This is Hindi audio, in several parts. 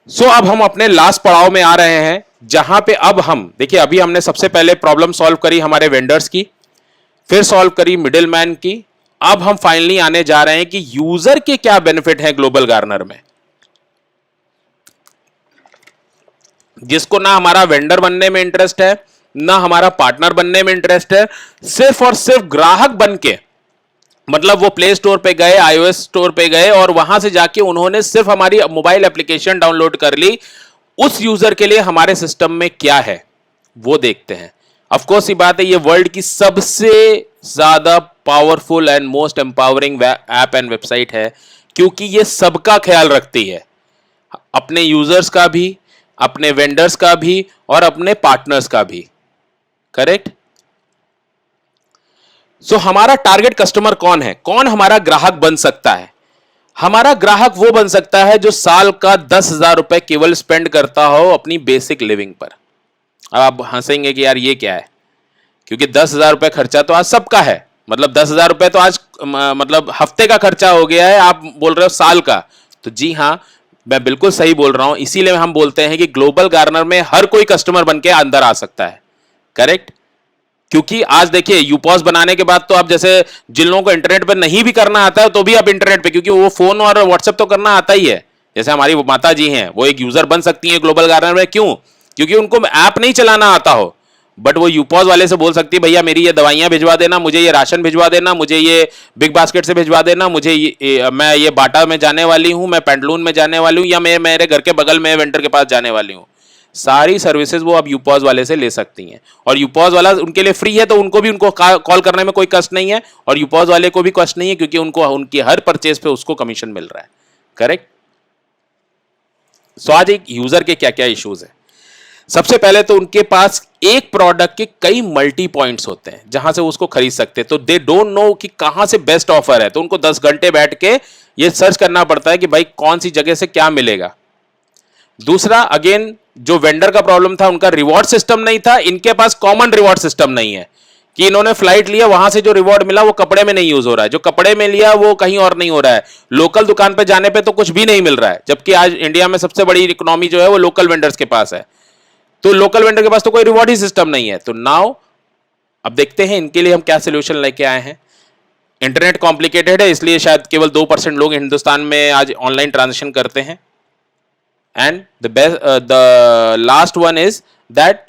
अब हम अपने लास्ट पड़ाव में आ रहे हैं, जहां पे अब हम देखिए, अभी हमने सबसे पहले प्रॉब्लम सॉल्व करी हमारे वेंडर्स की, फिर सॉल्व करी मिडिल मैन की। अब हम फाइनली आने जा रहे हैं कि यूजर के क्या बेनिफिट है ग्लोबल गार्नर में। जिसको ना हमारा वेंडर बनने में इंटरेस्ट है, ना हमारा पार्टनर बनने में इंटरेस्ट है, सिर्फ और सिर्फ ग्राहक बन के, मतलब वो प्ले स्टोर पे गए, आईओएस स्टोर पे गए और वहां से जाके उन्होंने सिर्फ हमारी मोबाइल एप्लीकेशन डाउनलोड कर ली। उस यूजर के लिए हमारे सिस्टम में क्या है वो देखते हैं। ऑफ कोर्स ये बात है, ये वर्ल्ड की सबसे ज्यादा powerful and most empowering app and website है, क्योंकि ये सबका ख्याल रखती है, अपने यूजर्स का भी, अपने वेंडर्स का भी और अपने पार्टनर्स का भी। करेक्ट। हमारा टारगेट कस्टमर कौन है, कौन हमारा ग्राहक बन सकता है? हमारा ग्राहक वो बन सकता है जो साल का 10,000 रुपए केवल स्पेंड करता हो अपनी बेसिक लिविंग पर। अब आप हंसेंगे कि यार ये क्या है, क्योंकि 10,000 रुपए खर्चा तो आज सबका है, मतलब 10,000 रुपए तो आज मतलब हफ्ते का खर्चा हो गया है, आप बोल रहे हो साल का। तो जी हाँ, मैं बिल्कुल सही बोल रहा हूं, इसीलिए हम बोलते हैं कि ग्लोबल गार्नर में हर कोई कस्टमर बन के अंदर आ सकता है। करेक्ट। क्योंकि आज देखिए, यूपॉस बनाने के बाद तो आप, जैसे जिन लोगों को इंटरनेट पर नहीं भी करना आता है तो भी आप इंटरनेट पे, क्योंकि वो फोन और व्हाट्सएप तो करना आता ही है। जैसे हमारी माता जी हैं, वो एक यूजर बन सकती हैं ग्लोबल गार्डन में। क्यों? क्योंकि उनको ऐप नहीं चलाना आता हो, बट वो यूपॉस वाले से बोल सकती है, भैया मेरी ये दवाइयां भिजवा देना, मुझे ये राशन भिजवा देना, मुझे ये बिग बास्केट से भिजवा देना, मुझे मैं ये बाटा में जाने वाली हूं, मैं पेंटलून में जाने वाली हूं, या मैं मेरे घर के बगल में वेंडर के पास जाने वाली हूं। सारी सर्विसेज वो अब यूपॉज वाले से ले सकती हैं, और यूपॉज वाला उनके लिए फ्री है, तो उनको भी उनको कॉल करने में कोई कष्ट नहीं है, और यूपॉज वाले को भी कष्ट नहीं है, क्योंकि उनको उनकी हर परचेज पे उसको कमीशन मिल रहा है। करेक्ट। आज एक यूजर के क्या क्या इश्यूज है। सबसे पहले तो उनके पास एक प्रोडक्ट के कई मल्टी पॉइंट्स होते हैं जहां से उसको खरीद सकते हैं, तो दे डोंट नो कि कहां से बेस्ट ऑफर है, तो उनको 10 घंटे बैठ के ये सर्च करना पड़ता है कि भाई कौन सी जगह से क्या मिलेगा। दूसरा, अगेन जो वेंडर का प्रॉब्लम था, उनका रिवॉर्ड सिस्टम नहीं था, इनके पास कॉमन रिवॉर्ड सिस्टम नहीं है, कि इन्होंने फ्लाइट लिया, वहां से जो रिवॉर्ड मिला वो कपड़े में नहीं यूज हो रहा है, जो कपड़े में लिया वो कहीं और नहीं हो रहा है, लोकल दुकान पे जाने पे तो कुछ भी नहीं मिल रहा है, जबकि आज इंडिया में सबसे बड़ी इकोनॉमी जो है वो लोकल वेंडर्स के पास है। तो लोकल वेंडर के पास तो कोई रिवॉर्ड ही सिस्टम नहीं है। तो नाउ अब देखते हैं इनके लिए हम क्या सोल्यूशन लेके आए हैं। इंटरनेट कॉम्प्लिकेटेड है, इसलिए शायद केवल 2% लोग हिंदुस्तान में आज ऑनलाइन ट्रांजेक्शन करते हैं। And the last one is that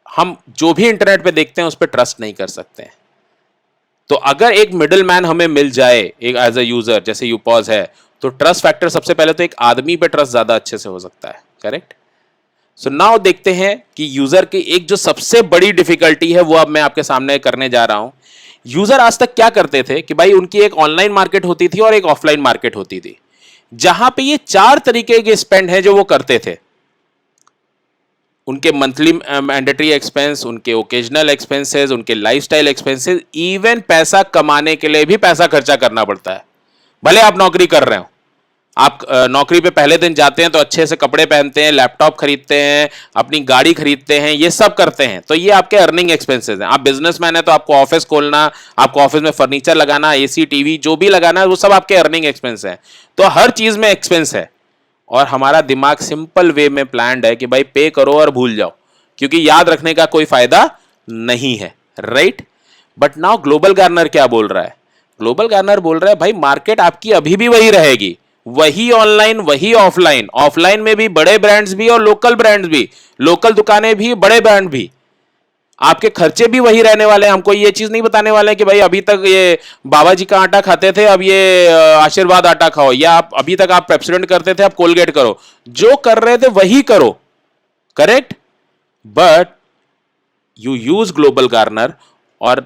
हम जो भी इंटरनेट पे देखते हैं उस पर ट्रस्ट नहीं कर सकते हैं। तो अगर एक मिडिल मैन हमें मिल जाए एक एज अ यूजर, जैसे यूपॉज है, तो ट्रस्ट फैक्टर सबसे पहले तो एक आदमी पे ट्रस्ट ज्यादा अच्छे से हो सकता है। करेक्ट। सो नाउ देखते हैं कि यूजर की एक जो सबसे बड़ी डिफिकल्टी है वो अब मैं आपके सामने करने जा रहा हूं। यूजर आज तक क्या करते थे कि भाई उनकी एक ऑनलाइन मार्केट होती थी और एक ऑफलाइन मार्केट होती थी, जहां पे ये 4 तरीके के स्पेंड है जो वो करते थे। उनके मंथली मैंडेटरी एक्सपेंस, उनके ओकेजनल एक्सपेंसेस, उनके लाइफस्टाइल एक्सपेंसेस, इवन पैसा कमाने के लिए भी पैसा खर्चा करना पड़ता है। भले आप नौकरी कर रहे हो, आप नौकरी पे पहले दिन जाते हैं तो अच्छे से कपड़े पहनते हैं, लैपटॉप खरीदते हैं, अपनी गाड़ी खरीदते हैं, ये सब करते हैं, तो ये आपके अर्निंग एक्सपेंसेस हैं। आप बिजनेसमैन है तो आपको ऑफिस खोलना, आपको ऑफिस में फर्नीचर लगाना, एसी टीवी जो भी लगाना है, वो सब आपके अर्निंग एक्सपेंस है। तो हर चीज में एक्सपेंस है, और हमारा दिमाग सिंपल वे में प्लान्ड है कि भाई पे करो और भूल जाओ, क्योंकि याद रखने का कोई फायदा नहीं है। Right. But now global Garner क्या बोल रहा है? ग्लोबल गार्नर बोल रहा है भाई मार्केट आपकी अभी भी वही रहेगी, वही ऑनलाइन वही ऑफलाइन, ऑफलाइन में भी बड़े ब्रांड्स भी और लोकल ब्रांड्स भी, लोकल दुकानें भी बड़े ब्रांड भी, आपके खर्चे भी वही रहने वाले हैं। हमको ये चीज नहीं बताने वाले कि भाई अभी तक ये बाबा जी का आटा खाते थे, अब ये आशीर्वाद आटा खाओ, या आप अभी तक आप पेप्सोडेंट करते थे, आप कोलगेट करो, जो कर रहे थे वही करो। Correct. But you use global Garner, और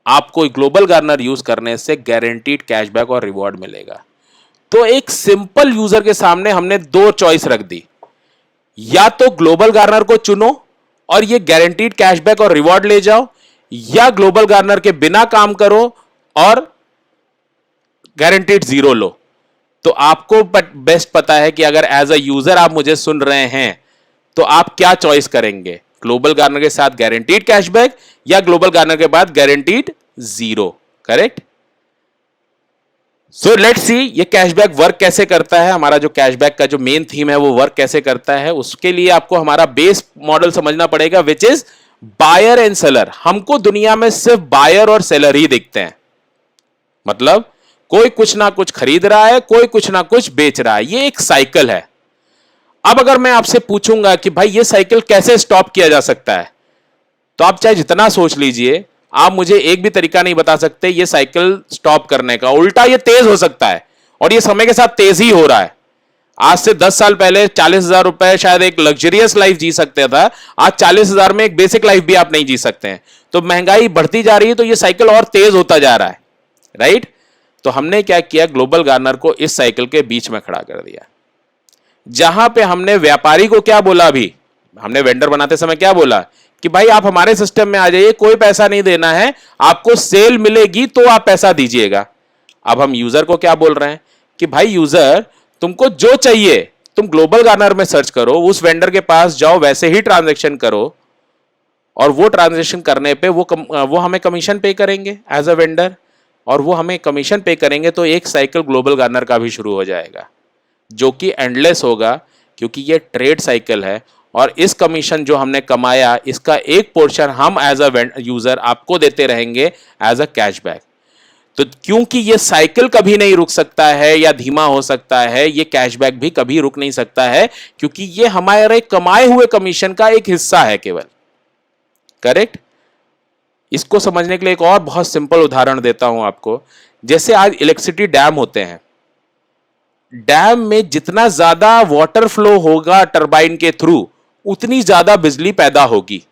आपको ग्लोबल गार्नर यूज करने से गारंटीड कैशबैक और रिवॉर्ड मिलेगा। तो एक सिंपल यूजर के सामने हमने 2 चॉइस रख दी, या तो ग्लोबल गार्नर को चुनो और ये गारंटीड कैशबैक और रिवॉर्ड ले जाओ, या ग्लोबल गार्नर के बिना काम करो और गारंटीड जीरो लो। तो आपको बेस्ट पता है कि अगर एज अ यूजर आप मुझे सुन रहे हैं तो आप क्या चॉइस करेंगे, ग्लोबल गार्नर के साथ गारंटीड कैशबैक या ग्लोबल गार्नर के बाद guaranteed zero. Correct. So let's see ये कैशबैक वर्क कैसे करता है, हमारा जो कैशबैक का जो मेन थीम है वो वर्क कैसे करता है। उसके लिए आपको हमारा बेस मॉडल समझना पड़ेगा, which is buyer and seller. हमको दुनिया में सिर्फ बायर और सेलर ही दिखते हैं, मतलब कोई कुछ ना कुछ खरीद रहा है, कोई कुछ ना कुछ बेच रहा है, ये एक साइकिल है। अब अगर मैं आपसे पूछूंगा कि भाई ये साइकिल कैसे स्टॉप किया जा सकता है, तो आप चाहे जितना सोच लीजिए, आप मुझे एक भी तरीका नहीं बता सकते ये साइकिल स्टॉप करने का। उल्टा ये तेज हो सकता है, और ये समय के साथ तेज ही हो रहा है। आज से 10 साल पहले 40,000 रुपए शायद एक लग्जरियस लाइफ जी सकते था, आज 40,000 में एक बेसिक लाइफ भी आप नहीं जी सकते हैं। तो महंगाई बढ़ती जा रही है, तो ये साइकिल और तेज होता जा रहा है, राइट। तो हमने क्या किया, ग्लोबल गार्नर को इस साइकिल के बीच में खड़ा कर दिया, जहां पे हमने व्यापारी को क्या बोला, अभी हमने वेंडर बनाते समय क्या बोला कि भाई आप हमारे सिस्टम में आ जाइए, कोई पैसा नहीं देना है, आपको सेल मिलेगी तो आप पैसा दीजिएगा। अब हम यूजर को क्या बोल रहे हैं कि भाई यूजर, तुमको जो चाहिए तुम ग्लोबल गार्नर में सर्च करो, उस वेंडर के पास जाओ, वैसे ही ट्रांजैक्शन करो, और वो ट्रांजैक्शन करने पे वो हमें कमीशन पे करेंगे एज अ वेंडर, और वो हमें कमीशन पे करेंगे, तो एक साइकिल ग्लोबल गार्नर का भी शुरू हो जाएगा, जो कि एंडलेस होगा, क्योंकि ये ट्रेड साइकिल है। और इस कमीशन जो हमने कमाया, इसका एक पोर्शन हम एज अ यूजर आपको देते रहेंगे एज अ कैशबैक। तो क्योंकि ये साइकिल कभी नहीं रुक सकता है या धीमा हो सकता है, ये कैशबैक भी कभी रुक नहीं सकता है, क्योंकि ये हमारे कमाए हुए कमीशन का एक हिस्सा है केवल, करेक्ट। इसको समझने के लिए एक और बहुत सिंपल उदाहरण देता हूं आपको। जैसे आज इलेक्ट्रिसिटी डैम होते हैं, डैम में जितना ज्यादा वाटर फ्लो होगा टरबाइन के थ्रू, उतनी ज्यादा बिजली पैदा होगी।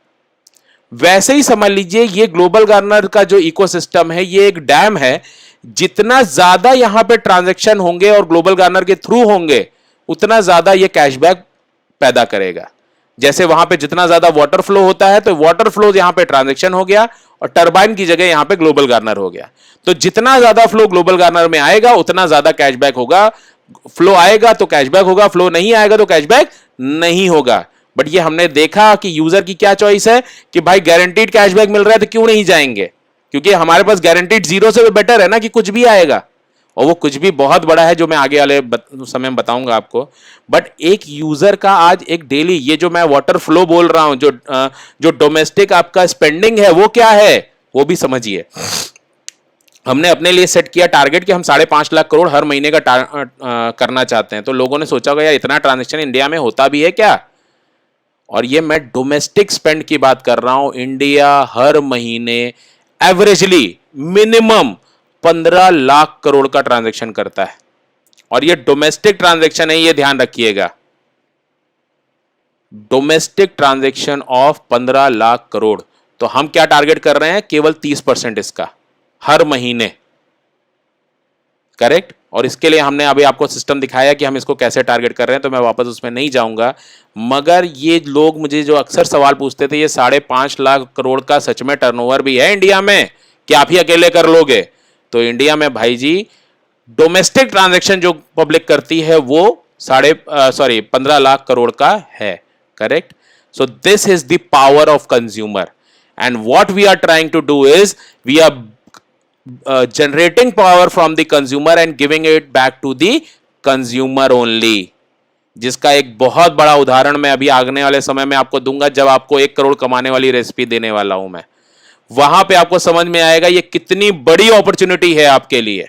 वैसे ही समझ लीजिए ये ग्लोबल गार्नर का जो इकोसिस्टम है, ये एक डैम है, जितना ज्यादा यहां पे ट्रांजैक्शन होंगे और ग्लोबल गार्नर के थ्रू होंगे, उतना ज्यादा ये कैशबैक पैदा करेगा। जैसे वहां पे जितना ज्यादा वाटर फ्लो होता है, तो वाटर फ्लो यहां पे ट्रांजैक्शन हो गया, और टरबाइन की जगह यहां पे ग्लोबल गार्नर हो गया। तो जितना ज्यादा फ्लो ग्लोबल गार्नर में आएगा, उतना ज्यादा कैशबैक होगा। फ्लो आएगा तो कैशबैक होगा, फ्लो नहीं आएगा तो कैशबैक नहीं होगा। बट ये हमने देखा कि यूजर की क्या चॉइस है कि भाई गारंटीड कैशबैक मिल रहा है तो क्यों नहीं जाएंगे, क्योंकि हमारे पास गारंटीड जीरो से बेटर है ना कि कुछ भी आएगा, और वो कुछ भी बहुत बड़ा है, जो मैं आगे वाले समय में बताऊंगा आपको। बट एक यूजर का आज एक डेली, ये जो मैं वाटर फ्लो बोल रहा हूं, जो डोमेस्टिक आपका स्पेंडिंग है, वो क्या है वो भी समझिए। हमने अपने लिए सेट किया टारगेट कि हम 5.5 लाख करोड़ हर महीने का करना चाहते हैं। तो लोगों ने सोचा होगा यार इतना ट्रांजेक्शन इंडिया में होता भी है क्या, और ये मैं डोमेस्टिक स्पेंड की बात कर रहा हूं। इंडिया हर महीने एवरेजली मिनिमम 15 लाख करोड़ का ट्रांजैक्शन करता है, और ये डोमेस्टिक ट्रांजैक्शन है, ये ध्यान रखिएगा। Domestic transaction of 15 lakh crore. तो हम क्या टारगेट कर रहे हैं, केवल 30% इसका हर महीने, करेक्ट। और इसके लिए हमने अभी आपको सिस्टम दिखाया कि हम इसको कैसे टारगेट कर रहे हैं, तो मैं वापस उसमें नहीं जाऊंगा। मगर ये लोग मुझे जो अक्सर सवाल पूछते थे, ये 5.5 लाख करोड़ का सच में टर्नओवर भी है इंडिया में, क्या आप ही अकेले कर लोगे? तो इंडिया में भाई जी डोमेस्टिक ट्रांजैक्शन जो पब्लिक करती है वो 15 लाख करोड़ का है, correct. So this is the power of consumer, and what we are trying to do is we are generating power from the consumer and giving it back to the consumer only, जिसका एक बहुत बड़ा उदाहरण मैं अभी आगने वाले समय में आपको दूंगा, जब आपको 1 करोड़ कमाने वाली रेसिपी देने वाला हूं मैं। वहां पे आपको समझ में आएगा ये कितनी बड़ी अपॉर्चुनिटी है आपके लिए।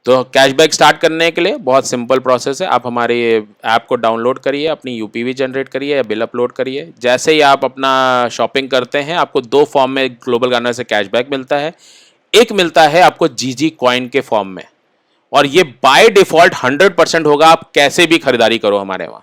तो कैशबैक स्टार्ट करने के लिए बहुत सिंपल प्रोसेस है। आप हमारे ऐप को डाउनलोड करिए, अपनी यूपीवी जनरेट करिए या बिल अपलोड करिए। जैसे ही आप अपना शॉपिंग करते हैं, आपको 2 फॉर्म में ग्लोबल गार्नर से कैशबैक मिलता है। एक मिलता है आपको जीजी कॉइन के फॉर्म में, और ये बाय डिफॉल्ट 100% होगा, आप कैसे भी खरीदारी करो हमारे वहां।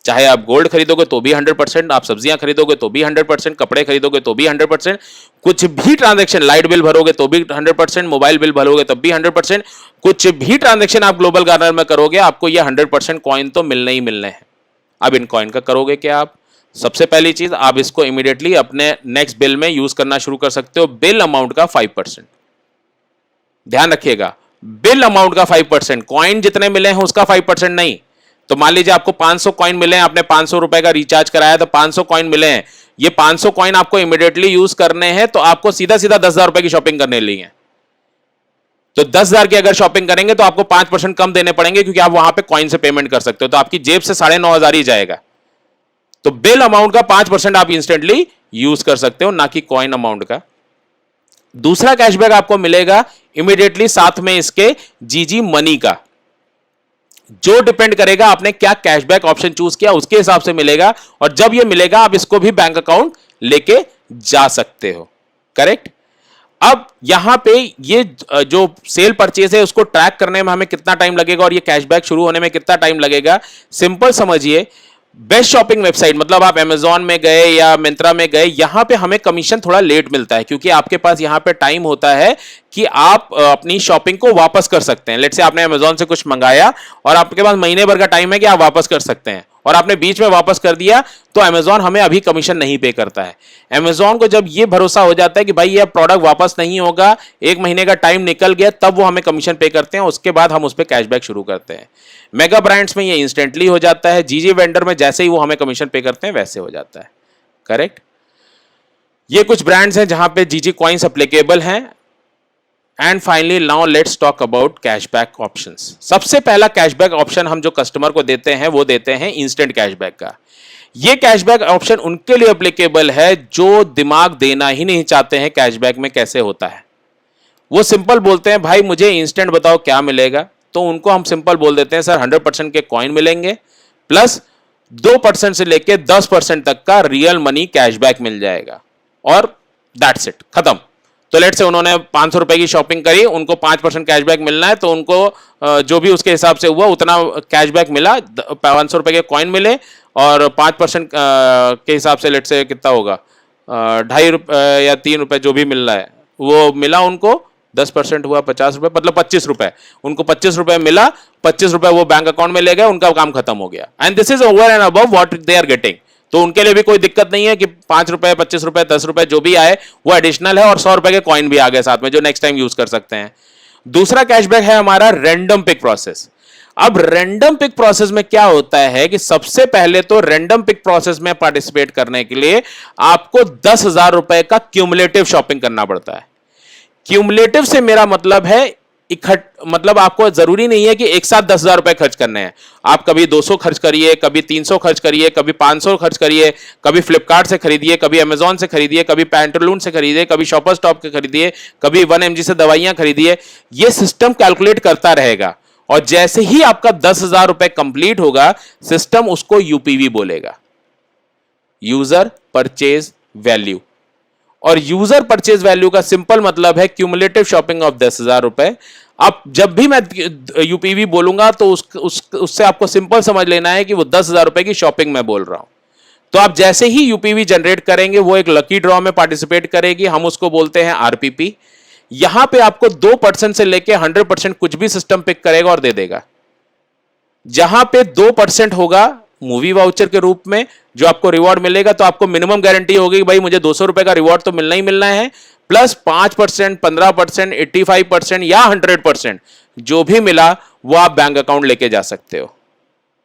चाहे आप गोल्ड खरीदोगे तो भी 100%, आप सब्जियां खरीदोगे तो भी 100%, कपड़े खरीदोगे तो भी 100%, कुछ भी ट्रांजैक्शन, लाइट बिल भरोगे तो भी 100%, मोबाइल बिल भरोगे तब भी 100%, कुछ भी ट्रांजैक्शन आप ग्लोबल गार्नर में करोगे, आपको ये 100% कॉइन तो मिलने ही मिलने हैं। अब इन कॉइन का करोगे क्या आप? सबसे पहली चीज, आप इसको इमीडिएटली अपने नेक्स्ट बिल में यूज करना शुरू कर सकते हो। बिल अमाउंट का 5%, ध्यान रखिएगा, बिल अमाउंट का 5%, कॉइन जितने मिले हैं उसका 5% नहीं। तो मान लीजिए आपको 500 कॉइन मिले हैं, आपने 500 रुपए का रिचार्ज कराया, तो 500 कॉइन मिले हैं, ये 500 कॉइन आपको इमीडिएटली यूज करने हैं, तो आपको सीधा सीधा 10,000 रुपए की शॉपिंग करने ली है। तो 10,000 की अगर शॉपिंग करेंगे तो आपको 5% कम देने पड़ेंगे, क्योंकि आप वहां पे कॉइन से पेमेंट कर सकते हो, तो आपकी जेब से 9,500 ही जाएगा। तो बिल अमाउंट का 5% आप इंस्टेंटली यूज कर सकते हो, ना कि कॉइन अमाउंट का। दूसरा कैशबैक आपको मिलेगा इमीडिएटली साथ में इसके जीजी मनी का, जो डिपेंड करेगा आपने क्या कैशबैक ऑप्शन चूज किया उसके हिसाब से मिलेगा, और जब ये मिलेगा आप इसको भी बैंक अकाउंट लेके जा सकते हो। करेक्ट। अब यहां पे ये जो सेल परचेज है उसको ट्रैक करने में हमें कितना टाइम लगेगा और ये कैशबैक शुरू होने में कितना टाइम लगेगा, सिंपल समझिए। बेस्ट शॉपिंग वेबसाइट मतलब आप अमेजॉन में गए या मिंत्रा में गए, यहां पे हमें कमीशन थोड़ा लेट मिलता है, क्योंकि आपके पास यहां पे टाइम होता है कि आप अपनी शॉपिंग को वापस कर सकते हैं। लेट्स से आपने अमेजॉन से कुछ मंगाया और आपके पास महीने भर का टाइम है कि आप वापस कर सकते हैं, और आपने बीच में वापस कर दिया तो अमेजॉन हमें अभी कमीशन नहीं पे करता है। अमेजॉन को जब ये भरोसा हो जाता है कि भाई ये प्रोडक्ट वापस नहीं होगा, एक महीने का टाइम निकल गया, तब वो हमें कमीशन पे करते हैं, उसके बाद हम उस पर कैशबैक शुरू करते हैं। मेगा ब्रांड्स में ये इंस्टेंटली हो जाता है, जीजी वेंडर में जैसे ही वो हमें कमीशन पे करते हैं वैसे हो जाता है। करेक्ट। ये कुछ ब्रांड्स हैं जहां पे जीजी कॉइन्स एप्लीकेबल हैं। And finally now let's talk about cashback options. सबसे पहला कैशबैक ऑप्शन हम जो कस्टमर को देते हैं वो देते हैं इंस्टेंट कैशबैक का। ये कैशबैक ऑप्शन उनके लिए एप्लीकेबल है जो दिमाग देना ही नहीं चाहते हैं कैशबैक में कैसे होता है। वो सिंपल बोलते हैं भाई मुझे इंस्टेंट बताओ क्या मिलेगा, तो उनको हम सिंपल बोल देते हैं सर 100% के कॉइन मिलेंगे प्लस 2% से लेके 10% तक का रियल मनी कैशबैक मिल जाएगा, और दैट्स इट, खत्म। तो लेट से उन्होंने 500 रुपए की शॉपिंग करी, उनको 5% कैशबैक मिलना है, तो उनको जो भी उसके हिसाब से हुआ उतना कैशबैक मिला, 500 रुपए के कॉइन मिले, और 5% के हिसाब से लेट से कितना होगा, 2.5 रुपए या 3 रुपए जो भी मिल रहा है वो मिला उनको, 10% हुआ 50 रुपए, मतलब 25 रुपए, उनको 25 रुपए मिला, 25 रुपए वो बैंक अकाउंट में ले गए, उनका काम खत्म हो गया। And this is over and above what they are getting. तो उनके लिए भी कोई दिक्कत नहीं है कि 5 रुपए 25 रुपए 10 रुपए जो भी आए वो एडिशनल है, और 100 रुपए के कॉइन भी आ गए साथ में जो नेक्स्ट टाइम यूज कर सकते हैं। दूसरा कैशबैक है हमारा रैंडम पिक प्रोसेस। अब रैंडम पिक प्रोसेस में क्या होता है कि सबसे पहले तो रैंडम पिक प्रोसेस में पार्टिसिपेट करने के लिए आपको 10,000 रुपए का क्यूमुलेटिव शॉपिंग करना पड़ता है। क्यूमुलेटिव से मेरा मतलब है मतलब आपको जरूरी नहीं है कि एक साथ 10,000 रुपए खर्च करने हैं। आप कभी 200 खर्च करिए, कभी 300 खर्च करिए, कभी 500 खर्च करिए, कभी फ्लिपकार्ट से खरीदिए, कभी अमेजॉन से खरीदिए, कभी पैंटालून से खरीदिए, कभी शॉपर स्टॉप के खरीदिए, कभी 1mg से दवाइयां खरीदिए। यह सिस्टम कैलकुलेट करता रहेगा, और जैसे ही आपका 10,000 रुपए कंप्लीट होगा सिस्टम उसको यूपीवी बोलेगा, यूजर परचेज वैल्यू। और यूजर परचेज वैल्यू का सिंपल मतलब है क्यूमुलेटिव शॉपिंग ऑफ 10,000 रुपए। अब जब भी मैं यूपीवी बोलूंगा तो उससे आपको सिंपल समझ लेना है कि वो 10,000 रुपए की शॉपिंग मैं बोल रहा हूं। तो आप जैसे ही यूपीवी जनरेट करेंगे वो एक लकी ड्रॉ में पार्टिसिपेट करेगी, हम उसको बोलते हैं आरपीपी। यहां पे आपको 2% से लेके 100% कुछ भी सिस्टम पिक करेगा और दे देगा। जहां पे 2% होगा मूवी वाउचर के रूप में जो आपको रिवॉर्ड मिलेगा, तो आपको मिनिमम गारंटी होगी कि भाई मुझे 200 रुपए का रिवॉर्ड तो मिलना ही मिलना है, प्लस 5%, 15%, 85% या 100% जो भी मिला वो आप बैंक अकाउंट लेके जा सकते हो।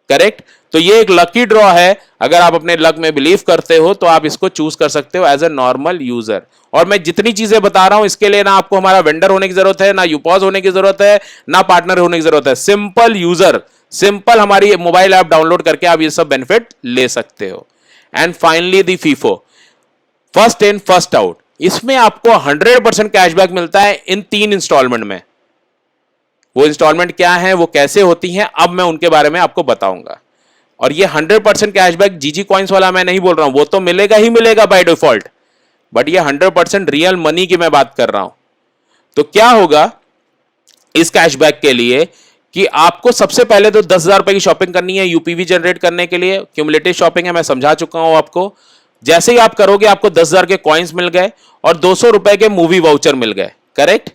करेक्ट। तो ये एक लकी ड्रॉ है, अगर आप अपने लक में बिलीव करते हो तो आप इसको चूज कर सकते हो एज ए नॉर्मल यूजर। और मैं जितनी चीजें बता रहा हूं इसके लिए ना आपको हमारा वेंडर होने की जरूरत है, ना यूपॉज होने की जरूरत है, ना पार्टनर होने की जरूरत है। सिंपल यूजर, सिंपल हमारी मोबाइल ऐप डाउनलोड करके आप ये सब बेनिफिट ले सकते हो। And finally the FIFO, first in first out. इसमें आपको 100% कैशबैक मिलता है इन 3 इंस्टॉलमेंट में। वो इंस्टॉलमेंट क्या है, वो कैसे होती हैं, अब मैं उनके बारे में आपको बताऊंगा। और ये 100% कैशबैक जीजी कॉइन्स वाला मैं नहीं बोल रहा हूं, वो तो मिलेगा ही मिलेगा बाय डिफॉल्ट, बट ये 100% रियल मनी की मैं बात कर रहा हूं। तो क्या होगा इस कैशबैक के लिए कि आपको सबसे पहले तो 10,000 रुपए की शॉपिंग करनी है यूपीवी जनरेट करने के लिए। क्यूमुलेटिव शॉपिंग है, मैं समझा चुका हूं आपको। जैसे ही आप करोगे आपको 10,000 के कॉइन्स मिल गए और 200 रुपए के मूवी वाउचर मिल गए। करेक्ट।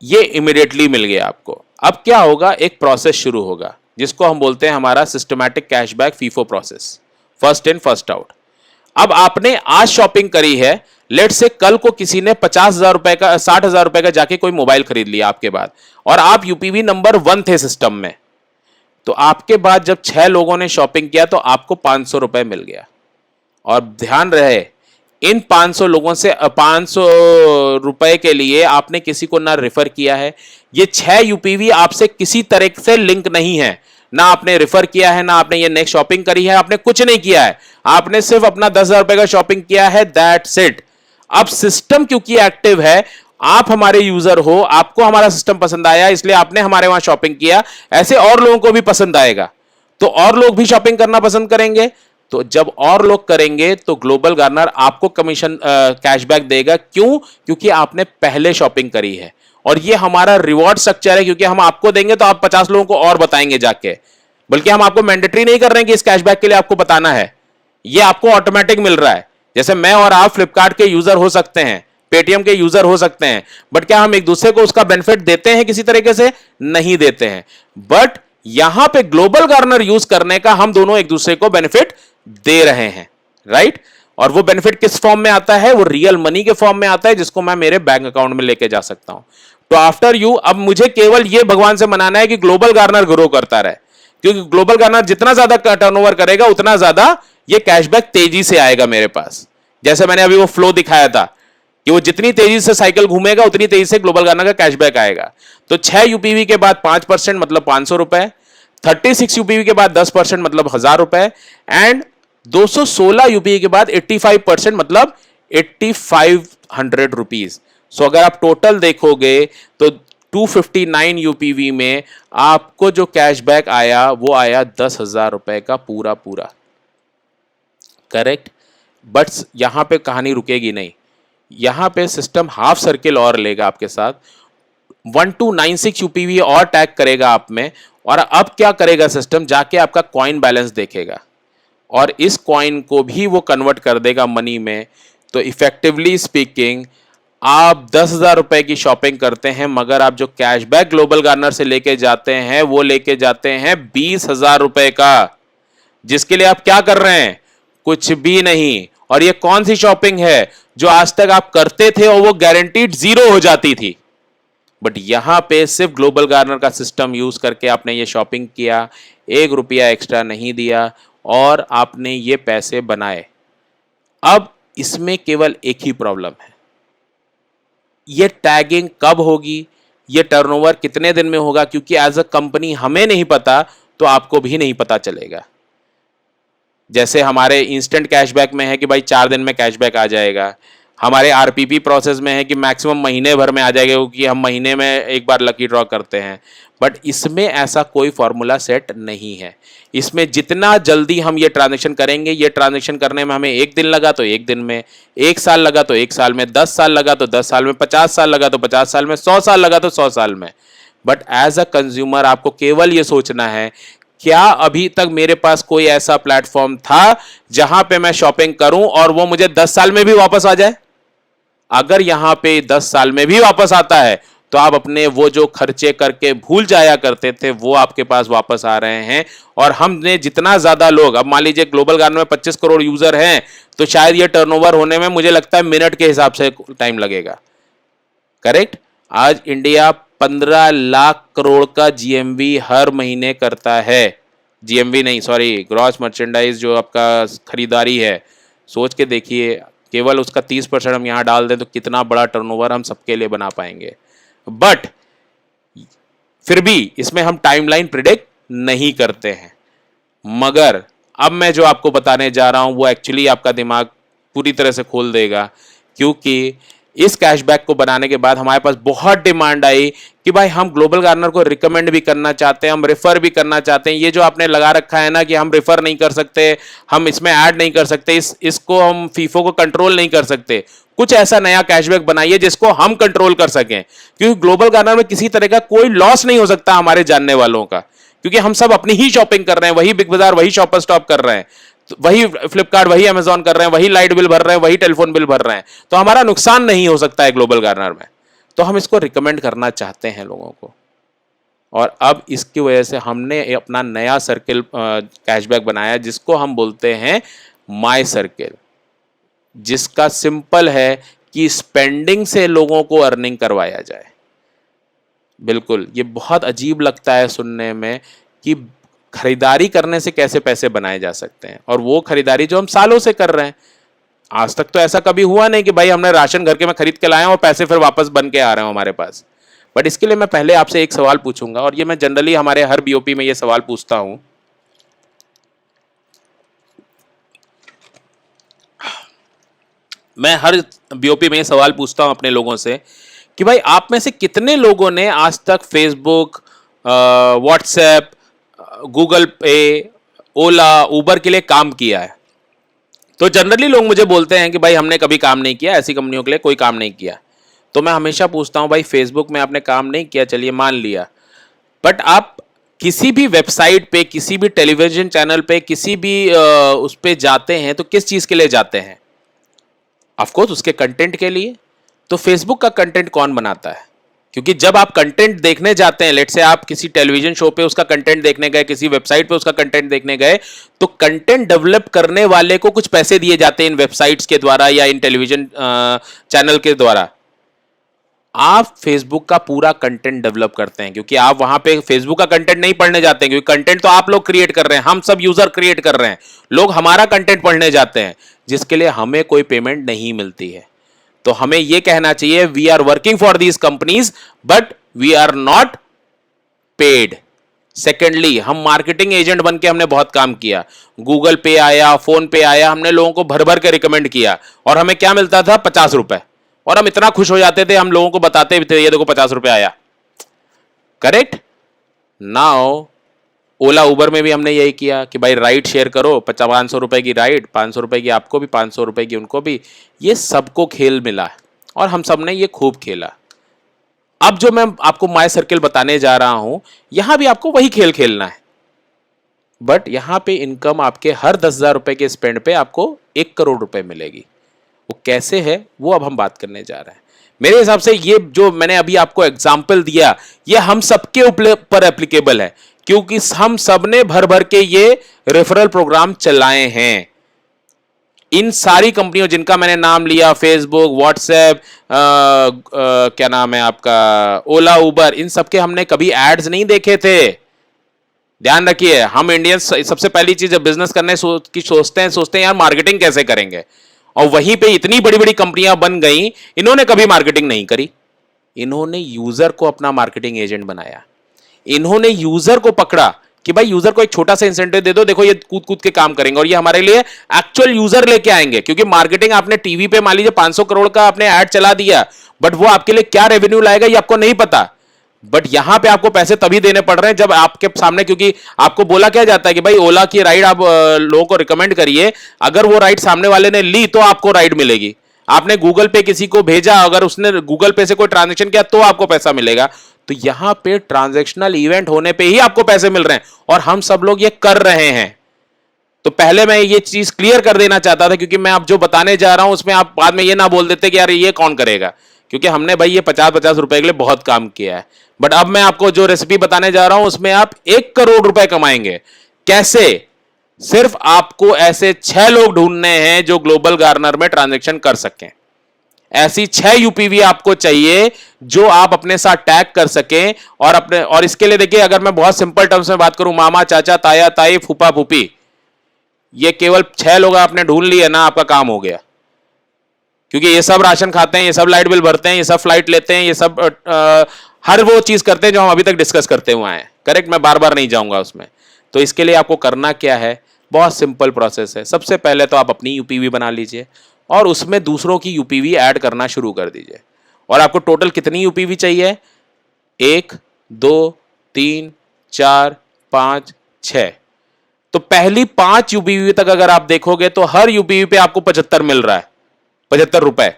ये इमीडिएटली मिल गया आपको। अब क्या होगा, एक प्रोसेस शुरू होगा जिसको हम बोलते हैं हमारा systematic cashback FIFO process, first in first out. अब आपने आज शॉपिंग करी है, लेट से कल को किसी ने 50,000 रुपए का 60,000 रुपए का जाके कोई मोबाइल खरीद लिया आपके बाद, और आप यूपीवी नंबर 1 थे सिस्टम में, तो आपके बाद जब 6 लोगों ने शॉपिंग किया तो आपको 500 रुपए मिल गया। और ध्यान रहे इन 500 लोगों से 500 रुपए के लिए आपने किसी को ना रेफर किया है, ये 6 यूपीवी आपसे किसी तरह से लिंक नहीं है, ना आपने रेफर किया है, ना आपने ये नेक्स्ट शॉपिंग करी है, आपने कुछ नहीं किया है, आपने सिर्फ अपना 10,000 रुपए का शॉपिंग किया है, दैट्स इट। अब सिस्टम क्योंकि एक्टिव है, आप हमारे यूजर हो, आपको हमारा सिस्टम पसंद आया इसलिए आपने हमारे वहां शॉपिंग किया, ऐसे और लोगों को भी पसंद आएगा, तो और लोग भी शॉपिंग करना पसंद करेंगे। तो जब और लोग करेंगे तो ग्लोबल गार्नर आपको कमीशन कैशबैक देगा। क्यों? क्योंकि आपने पहले शॉपिंग करी है, और ये हमारा रिवॉर्ड स्ट्रक्चर है, क्योंकि हम आपको देंगे तो आप 50 लोगों को और बताएंगे जाके, बल्कि हम आपको मैंडेटरी नहीं कर रहे हैं कि इस कैशबैक के लिए आपको बताना है, ये आपको ऑटोमेटिक मिल रहा है। जैसे मैं और आप फ्लिपकार्ट के यूजर हो सकते हैं, पेटीएम के यूजर हो सकते हैं, बट क्या हम एक दूसरे को उसका बेनिफिट देते हैं? किसी तरीके से नहीं देते हैं। बट यहां पे ग्लोबल गार्नर यूज करने का हम दोनों एक दूसरे को बेनिफिट दे रहे हैं, राइट? और वो बेनिफिट किस फॉर्म में आता है? वो रियल मनी के फॉर्म में आता है, जिसको मैं मेरे बैंक अकाउंट में लेके जा सकता हूं। तो आफ्टर यू, अब मुझे केवल ये भगवान से मनाना है कि ग्लोबल गार्नर ग्रो करता रहे, क्योंकि ग्लोबल गार्नर जितना ज्यादा टर्नओवर करेगा उतना ज्यादा ये कैशबैक तेजी से आएगा मेरे पास। जैसे मैंने अभी वो फ्लो दिखाया था कि वो जितनी तेजी से साइकिल घूमेगा उतनी तेजी से ग्लोबल गार्नर का कैशबैक आएगा। तो 6 यूपीवी के बाद 5% मतलब 500 रुपए, 36 यूपीवी के बाद 10% मतलब 1000 रुपए, एंड 216 यूपीवी के बाद 85% मतलब 8500 रुपीज। सो अगर आप टोटल देखोगे तो 259 यूपीवी में आपको जो कैशबैक आया वो आया 10,000 रुपए का पूरा पूरा, करेक्ट? बट यहां पे कहानी रुकेगी नहीं, यहां पे सिस्टम हाफ सर्किल और लेगा आपके साथ, 1296 यूपीवी और टैग करेगा आप में। और अब क्या करेगा सिस्टम? जाके आपका कॉइन बैलेंस देखेगा और इस कॉइन को भी वो कन्वर्ट कर देगा मनी में। तो इफेक्टिवली स्पीकिंग आप 10,000 रुपए की शॉपिंग करते हैं, मगर आप जो कैशबैक ग्लोबल गार्नर से लेके जाते हैं वो लेके जाते हैं 20,000 रुपए का, जिसके लिए आप क्या कर रहे हैं? कुछ भी नहीं। और ये कौन सी शॉपिंग है जो आज तक आप करते थे और वो गारंटीड जीरो हो जाती थी? बट यहां पे सिर्फ ग्लोबल गार्नर का सिस्टम यूज करके आपने ये शॉपिंग किया, 1 रुपया एक्स्ट्रा नहीं दिया और आपने ये पैसे बनाए। अब इसमें केवल एक ही प्रॉब्लम है, ये टैगिंग कब होगी, ये टर्नओवर कितने दिन में होगा, क्योंकि एज अ कंपनी हमें नहीं पता तो आपको भी नहीं पता चलेगा। जैसे हमारे इंस्टेंट कैशबैक में है कि भाई 4 दिन में कैशबैक आ जाएगा, हमारे आरपीपी प्रोसेस में है कि मैक्सिमम महीने भर में आ जाएगा, क्योंकि हम महीने में एक बार लकी ड्रॉ करते हैं। बट इसमें ऐसा कोई फॉर्मूला सेट नहीं है। इसमें जितना जल्दी हम ये ट्रांजेक्शन करेंगे, ये ट्रांजेक्शन करने में हमें 1 दिन लगा तो 1 दिन में, 1 साल लगा तो 1 साल में, 10 साल लगा तो 10 साल में, 50 साल लगा तो 50 साल में, 100 साल लगा तो 100 साल में। बट एज अ कंज्यूमर आपको केवल ये सोचना है, क्या अभी तक मेरे पास कोई ऐसा प्लेटफॉर्म था जहां पे मैं शॉपिंग करूं और वो मुझे 10 साल में भी वापस आ जाए? अगर यहां पे 10 साल में भी वापस आता है तो आप अपने वो जो खर्चे करके भूल जाया करते थे वो आपके पास वापस आ रहे हैं। और हमने जितना ज्यादा लोग, अब मान लीजिए ग्लोबल गार्नर में 25 करोड़ यूजर हैं, तो शायद ये टर्नओवर होने में मुझे लगता है मिनट के हिसाब से टाइम लगेगा, करेक्ट? आज इंडिया 15 लाख करोड़ का जीएमवी हर महीने करता है। जीएमवी नहीं, सॉरी, ग्रॉस मर्चेंडाइज, जो आपका खरीदारी है। सोच के देखिए, केवल उसका 30% हम यहां डाल दें तो कितना बड़ा टर्नओवर हम सबके लिए बना पाएंगे। बट फिर भी इसमें हम टाइमलाइन प्रिडिक्ट नहीं करते हैं। मगर अब मैं जो आपको बताने जा रहा हूं वो एक्चुअली आपका दिमाग पूरी तरह से खोल देगा, क्योंकि इस कैशबैक को बनाने के बाद हमारे पास बहुत डिमांड आई कि भाई हम ग्लोबल गार्नर को रिकमेंड भी करना चाहते हैं, हम रेफर भी करना चाहते हैं। ये जो आपने लगा रखा है ना कि हम रेफर नहीं कर सकते, हम इसमें ऐड नहीं कर सकते, इसको हम फीफो को कंट्रोल नहीं कर सकते, कुछ ऐसा नया कैशबैक बनाइए जिसको हम कंट्रोल कर सकें। क्योंकि ग्लोबल गार्नर में किसी तरह का कोई लॉस नहीं हो सकता हमारे जानने वालों का, क्योंकि हम सब अपनी ही शॉपिंग कर रहे हैं, वही बिग बाजार, वही शॉपर स्टॉप कर रहे हैं, वही फ्लिपकार्ट, वही अमेजॉन कर रहे हैं, वही लाइट बिल भर रहे हैं, वही टेलीफोन बिल भर रहे हैं, तो हमारा नुकसान नहीं हो सकता है ग्लोबल गार्नर में। तो हम इसको रिकमेंड करना चाहते हैं लोगों को। और अब इसकी वजह से हमने अपना नया सर्किल कैशबैक बनाया, जिसको हम बोलते हैं माई सर्किल, जिसका सिंपल है कि स्पेंडिंग से लोगों को अर्निंग करवाया जाए। बिल्कुल, ये बहुत अजीब लगता है सुनने में कि खरीदारी करने से कैसे पैसे बनाए जा सकते हैं, और वो खरीदारी जो हम सालों से कर रहे हैं। आज तक तो ऐसा कभी हुआ नहीं कि भाई हमने राशन घर के में खरीद के लाए हैं और पैसे फिर वापस बन के आ रहे हो हमारे पास। बट इसके लिए मैं पहले आपसे एक सवाल पूछूंगा, और ये मैं जनरली हमारे हर बीओपी में ये सवाल पूछता हूं। मैं हर बीओपी में ये सवाल पूछता हूं अपने लोगों से कि भाई आप में से कितने लोगों ने आज तक फेसबुक, व्हाट्सएप, गूगल पे, ओला, उबर के लिए काम किया है? तो जनरली लोग मुझे बोलते हैं कि भाई हमने कभी काम नहीं किया, ऐसी कंपनियों के लिए कोई काम नहीं किया। तो मैं हमेशा पूछता हूं भाई फेसबुक में आपने काम नहीं किया, चलिए मान लिया, बट आप किसी भी वेबसाइट पे, किसी भी टेलीविजन चैनल पे, किसी भी उस पे जाते हैं तो किस चीज के लिए जाते हैं? ऑफ कोर्स उसके कंटेंट के लिए। तो फेसबुक का कंटेंट कौन बनाता है? क्योंकि जब आप कंटेंट देखने जाते हैं, लेट से आप किसी टेलीविजन शो पे उसका कंटेंट देखने गए, किसी वेबसाइट पे उसका कंटेंट देखने गए, तो कंटेंट डेवलप करने वाले को कुछ पैसे दिए जाते हैं इन वेबसाइट्स के द्वारा या इन टेलीविजन चैनल के द्वारा। आप फेसबुक का पूरा कंटेंट डेवलप करते हैं, क्योंकि आप वहां पे फेसबुक का कंटेंट नहीं पढ़ने जाते हैं, क्योंकि कंटेंट तो आप लोग क्रिएट कर रहे हैं, हम सब यूजर क्रिएट कर रहे हैं, लोग हमारा कंटेंट पढ़ने जाते हैं, जिसके लिए हमें कोई पेमेंट नहीं मिलती है। तो हमें यह कहना चाहिए we are working for these companies but we are not paid. Secondly, हम मार्केटिंग एजेंट बन के हमने बहुत काम किया। गूगल पे आया, फोन पे आया, हमने लोगों को भर भर के रिकमेंड किया, और हमें क्या मिलता था? 50 रुपए। और हम इतना खुश हो जाते थे, हम लोगों को बताते भी थे ये देखो 50 रुपए आया। करेक्ट? नाउ ओला उबर में भी हमने यही किया कि भाई राइड शेयर करो, 500 रुपए की राइड, 500 रुपए की आपको भी, 500 रुपए की उनको भी। ये सबको खेल मिला और हम सब ने ये खूब खेला। अब जो मैं आपको माय सर्किल बताने जा रहा हूं, यहां भी आपको वही खेल खेलना है, बट यहां पे इनकम आपके हर 10,000 रुपए के स्पेंड पे आपको 1 करोड़ रुपए मिलेगी। वो कैसे है वो अब हम बात करने जा रहे हैं। मेरे हिसाब से ये जो मैंने अभी आपको एग्जाम्पल दिया, ये हम सबके ऊपर एप्लीकेबल है, क्योंकि हम सब ने भर भर के ये रेफरल प्रोग्राम चलाए हैं। इन सारी कंपनियों जिनका मैंने नाम लिया, फेसबुक, व्हाट्सएप, क्या नाम है आपका, ओला, उबर, इन सबके हमने कभी एड्स नहीं देखे थे। ध्यान रखिए, हम इंडियंस सबसे पहली चीज जब बिजनेस करने की सोचते हैं यार मार्केटिंग कैसे करेंगे, और वहीं पे इतनी बड़ी बड़ी कंपनियां बन गई, इन्होंने कभी मार्केटिंग नहीं करी। इन्होंने यूजर को अपना मार्केटिंग एजेंट बनाया, इन्होंने यूजर को पकड़ा कि भाई यूजर को एक छोटा सा इंसेंटिव दे दो, देखो ये कूद कूद के काम करेंगे और ये हमारे लिए एक्चुअल यूजर लेके आएंगे। क्योंकि मार्केटिंग आपने टीवी पे मान लीजिए 500 करोड़ का आपने ऐड चला दिया, बट वो आपके लिए क्या रेवेन्यू लाएगा ये आपको नहीं पता। बट यहां पे आपको पैसे तभी देने पड़ रहे हैं जब आपके सामने, क्योंकि आपको बोला क्या जाता है कि भाई ओला की राइड आप लोगों को रिकमेंड करिए, अगर वो राइड सामने वाले ने ली तो आपको राइड मिलेगी। आपने गूगल पे किसी को भेजा, अगर उसने गूगल पे से कोई ट्रांजेक्शन किया तो आपको पैसा मिलेगा। तो यहां पे ट्रांजैक्शनल इवेंट होने पे ही आपको पैसे मिल रहे हैं, और हम सब लोग ये कर रहे हैं। तो पहले मैं ये चीज क्लियर कर देना चाहता था, क्योंकि मैं अब जो बताने जा रहा हूं उसमें आप बाद में ये ना बोल देते कि यार ये कौन करेगा, क्योंकि हमने भाई ये 50-50 रुपए के लिए बहुत काम किया है। बट अब मैं आपको जो रेसिपी बताने जा रहा हूं उसमें आप 1 करोड़ रुपए कमाएंगे। कैसे? सिर्फ आपको ऐसे 6 लोग ढूंढने हैं जो ग्लोबल गार्नर में ट्रांजैक्शन कर सकें। ऐसी 6 यूपीवी आपको चाहिए जो आप अपने साथ टैग कर सकें, और इसके लिए देखिए, अगर मैं बहुत सिंपल टर्म्स में बात करूं, मामा, चाचा, ताया, ताई, फूफा, फूफी, ये केवल 6 लोग आपने ढूंढ लिए ना, आपका काम हो गया। क्योंकि ये सब राशन खाते हैं, ये सब लाइट बिल भरते हैं, ये सब फ्लाइट लेते हैं, ये सब हर वो चीज करते हैं जो हम अभी तक डिस्कस करते हुए हैं। करेक्ट? मैं बार बार नहीं जाऊंगा उसमें। तो इसके लिए आपको करना क्या है? बहुत सिंपल प्रोसेस है। सबसे पहले तो आप अपनी यूपीवी बना लीजिए और उसमें दूसरों की यूपीवी ऐड करना शुरू कर दीजिए। और आपको टोटल कितनी यूपीवी चाहिए? 1, 2, 3, 4, 5, 6। तो पहली 5 यूपीवी तक अगर आप देखोगे तो हर यूपीवी पे आपको 75 मिल रहा है, 75 रुपए।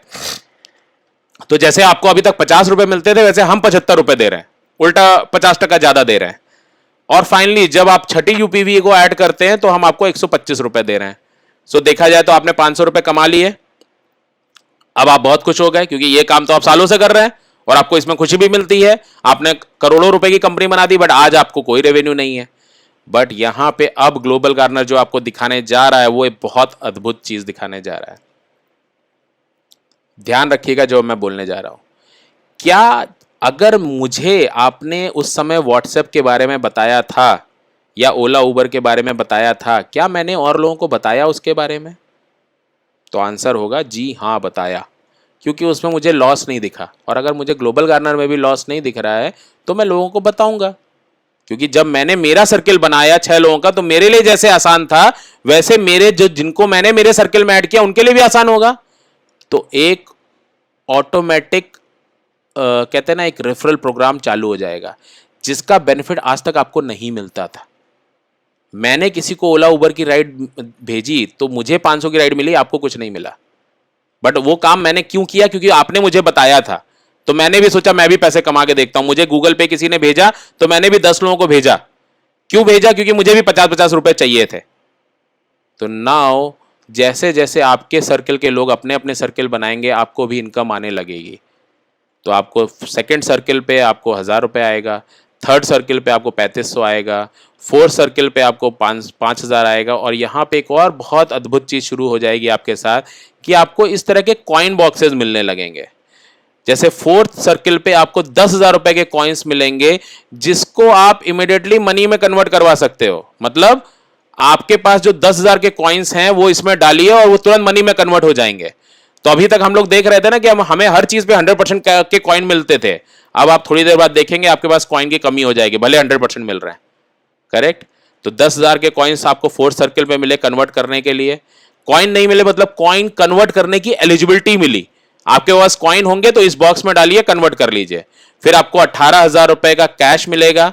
तो जैसे आपको अभी तक 50 रुपए मिलते थे, वैसे हम 75 रुपए दे रहे हैं, उल्टा 50% ज्यादा दे रहे हैं। और फाइनली जब आप छठी यूपीवी को ऐड करते हैं तो हम आपको 125 रुपए दे रहे हैं। सो देखा जाए तो आपने 500 रुपए कमा लिए। अब आप बहुत खुश हो गए, क्योंकि ये काम तो आप सालों से कर रहे हैं और आपको इसमें खुशी भी मिलती है। आपने करोड़ों रुपए की कंपनी बना दी, बट आज आपको कोई रेवेन्यू नहीं है। बट यहां पे अब ग्लोबल गार्नर जो आपको दिखाने जा रहा है वो एक बहुत अद्भुत चीज दिखाने जा रहा है। ध्यान रखिएगा जो मैं बोलने जा रहा हूं। क्या अगर मुझे आपने उस समय व्हाट्सएप के बारे में बताया था या ओला उबर के बारे में बताया था, क्या मैंने और लोगों को बताया उसके बारे में? तो आंसर होगा जी हाँ बताया, क्योंकि उसमें मुझे लॉस नहीं दिखा। और अगर मुझे ग्लोबल गार्नर में भी लॉस नहीं दिख रहा है तो मैं लोगों को बताऊंगा, क्योंकि जब मैंने मेरा सर्किल बनाया 6 लोगों का तो मेरे लिए जैसे आसान था वैसे मेरे जो जिनको मैंने मेरे सर्किल में ऐड किया उनके लिए भी आसान होगा। तो एक ऑटोमेटिक कहते हैं ना एक रेफरल प्रोग्राम चालू हो जाएगा, जिसका बेनिफिट आज तक आपको नहीं मिलता था। मैंने किसी को ओला उबर की राइड भेजी तो मुझे 500 की राइड मिली, आपको कुछ नहीं मिला। बट वो काम मैंने क्यों किया? क्योंकि आपने मुझे बताया था, तो मैंने भी सोचा मैं भी पैसे कमा के देखता हूं। मुझे गूगल पे किसी ने भेजा तो मैंने भी 10 लोगों को भेजा। क्यों भेजा? क्योंकि मुझे भी 50-50 रुपए चाहिए थे। तो नाउ जैसे जैसे आपके सर्कल के लोग अपने अपने सर्कल बनाएंगे आपको भी इनकम आने लगेगी। तो आपको सेकंड सर्कल पे आपको 1000 रुपये आएगा, थर्ड सर्कल पे आपको 3500 आएगा, फोर्थ सर्कल पे आपको 5000 आएगा। और यहाँ पे एक और बहुत अद्भुत चीज़ शुरू हो जाएगी आपके साथ कि आपको इस तरह के कॉइन बॉक्सेस मिलने लगेंगे। जैसे फोर्थ सर्कल पे आपको 10,000 रुपए के कॉइन्स मिलेंगे, जिसको आप इमिडिएटली मनी में कन्वर्ट करवा सकते हो। मतलब आपके पास जो 10,000 के कॉइन्स हैं वो इसमें डालिए और वो तुरंत मनी में कन्वर्ट हो जाएंगे। तो अभी तक हम लोग देख रहे थे ना कि हमें हर चीज पे 100% के कॉइन मिलते थे। अब आप थोड़ी देर बाद देखेंगे आपके पास कॉइन की कमी हो जाएगी, भले 100% मिल रहे हैं। करेक्ट? तो 10,000 के कॉइन्स आपको फोर्थ सर्कल पे मिले कन्वर्ट करने के लिए। कॉइन नहीं मिले मतलब कॉइन कन्वर्ट करने की एलिजिबिलिटी मिली। आपके पास कॉइन होंगे तो इस बॉक्स में डालिए, कन्वर्ट कर लीजिए। फिर आपको 18,000 रुपए का कैश मिलेगा,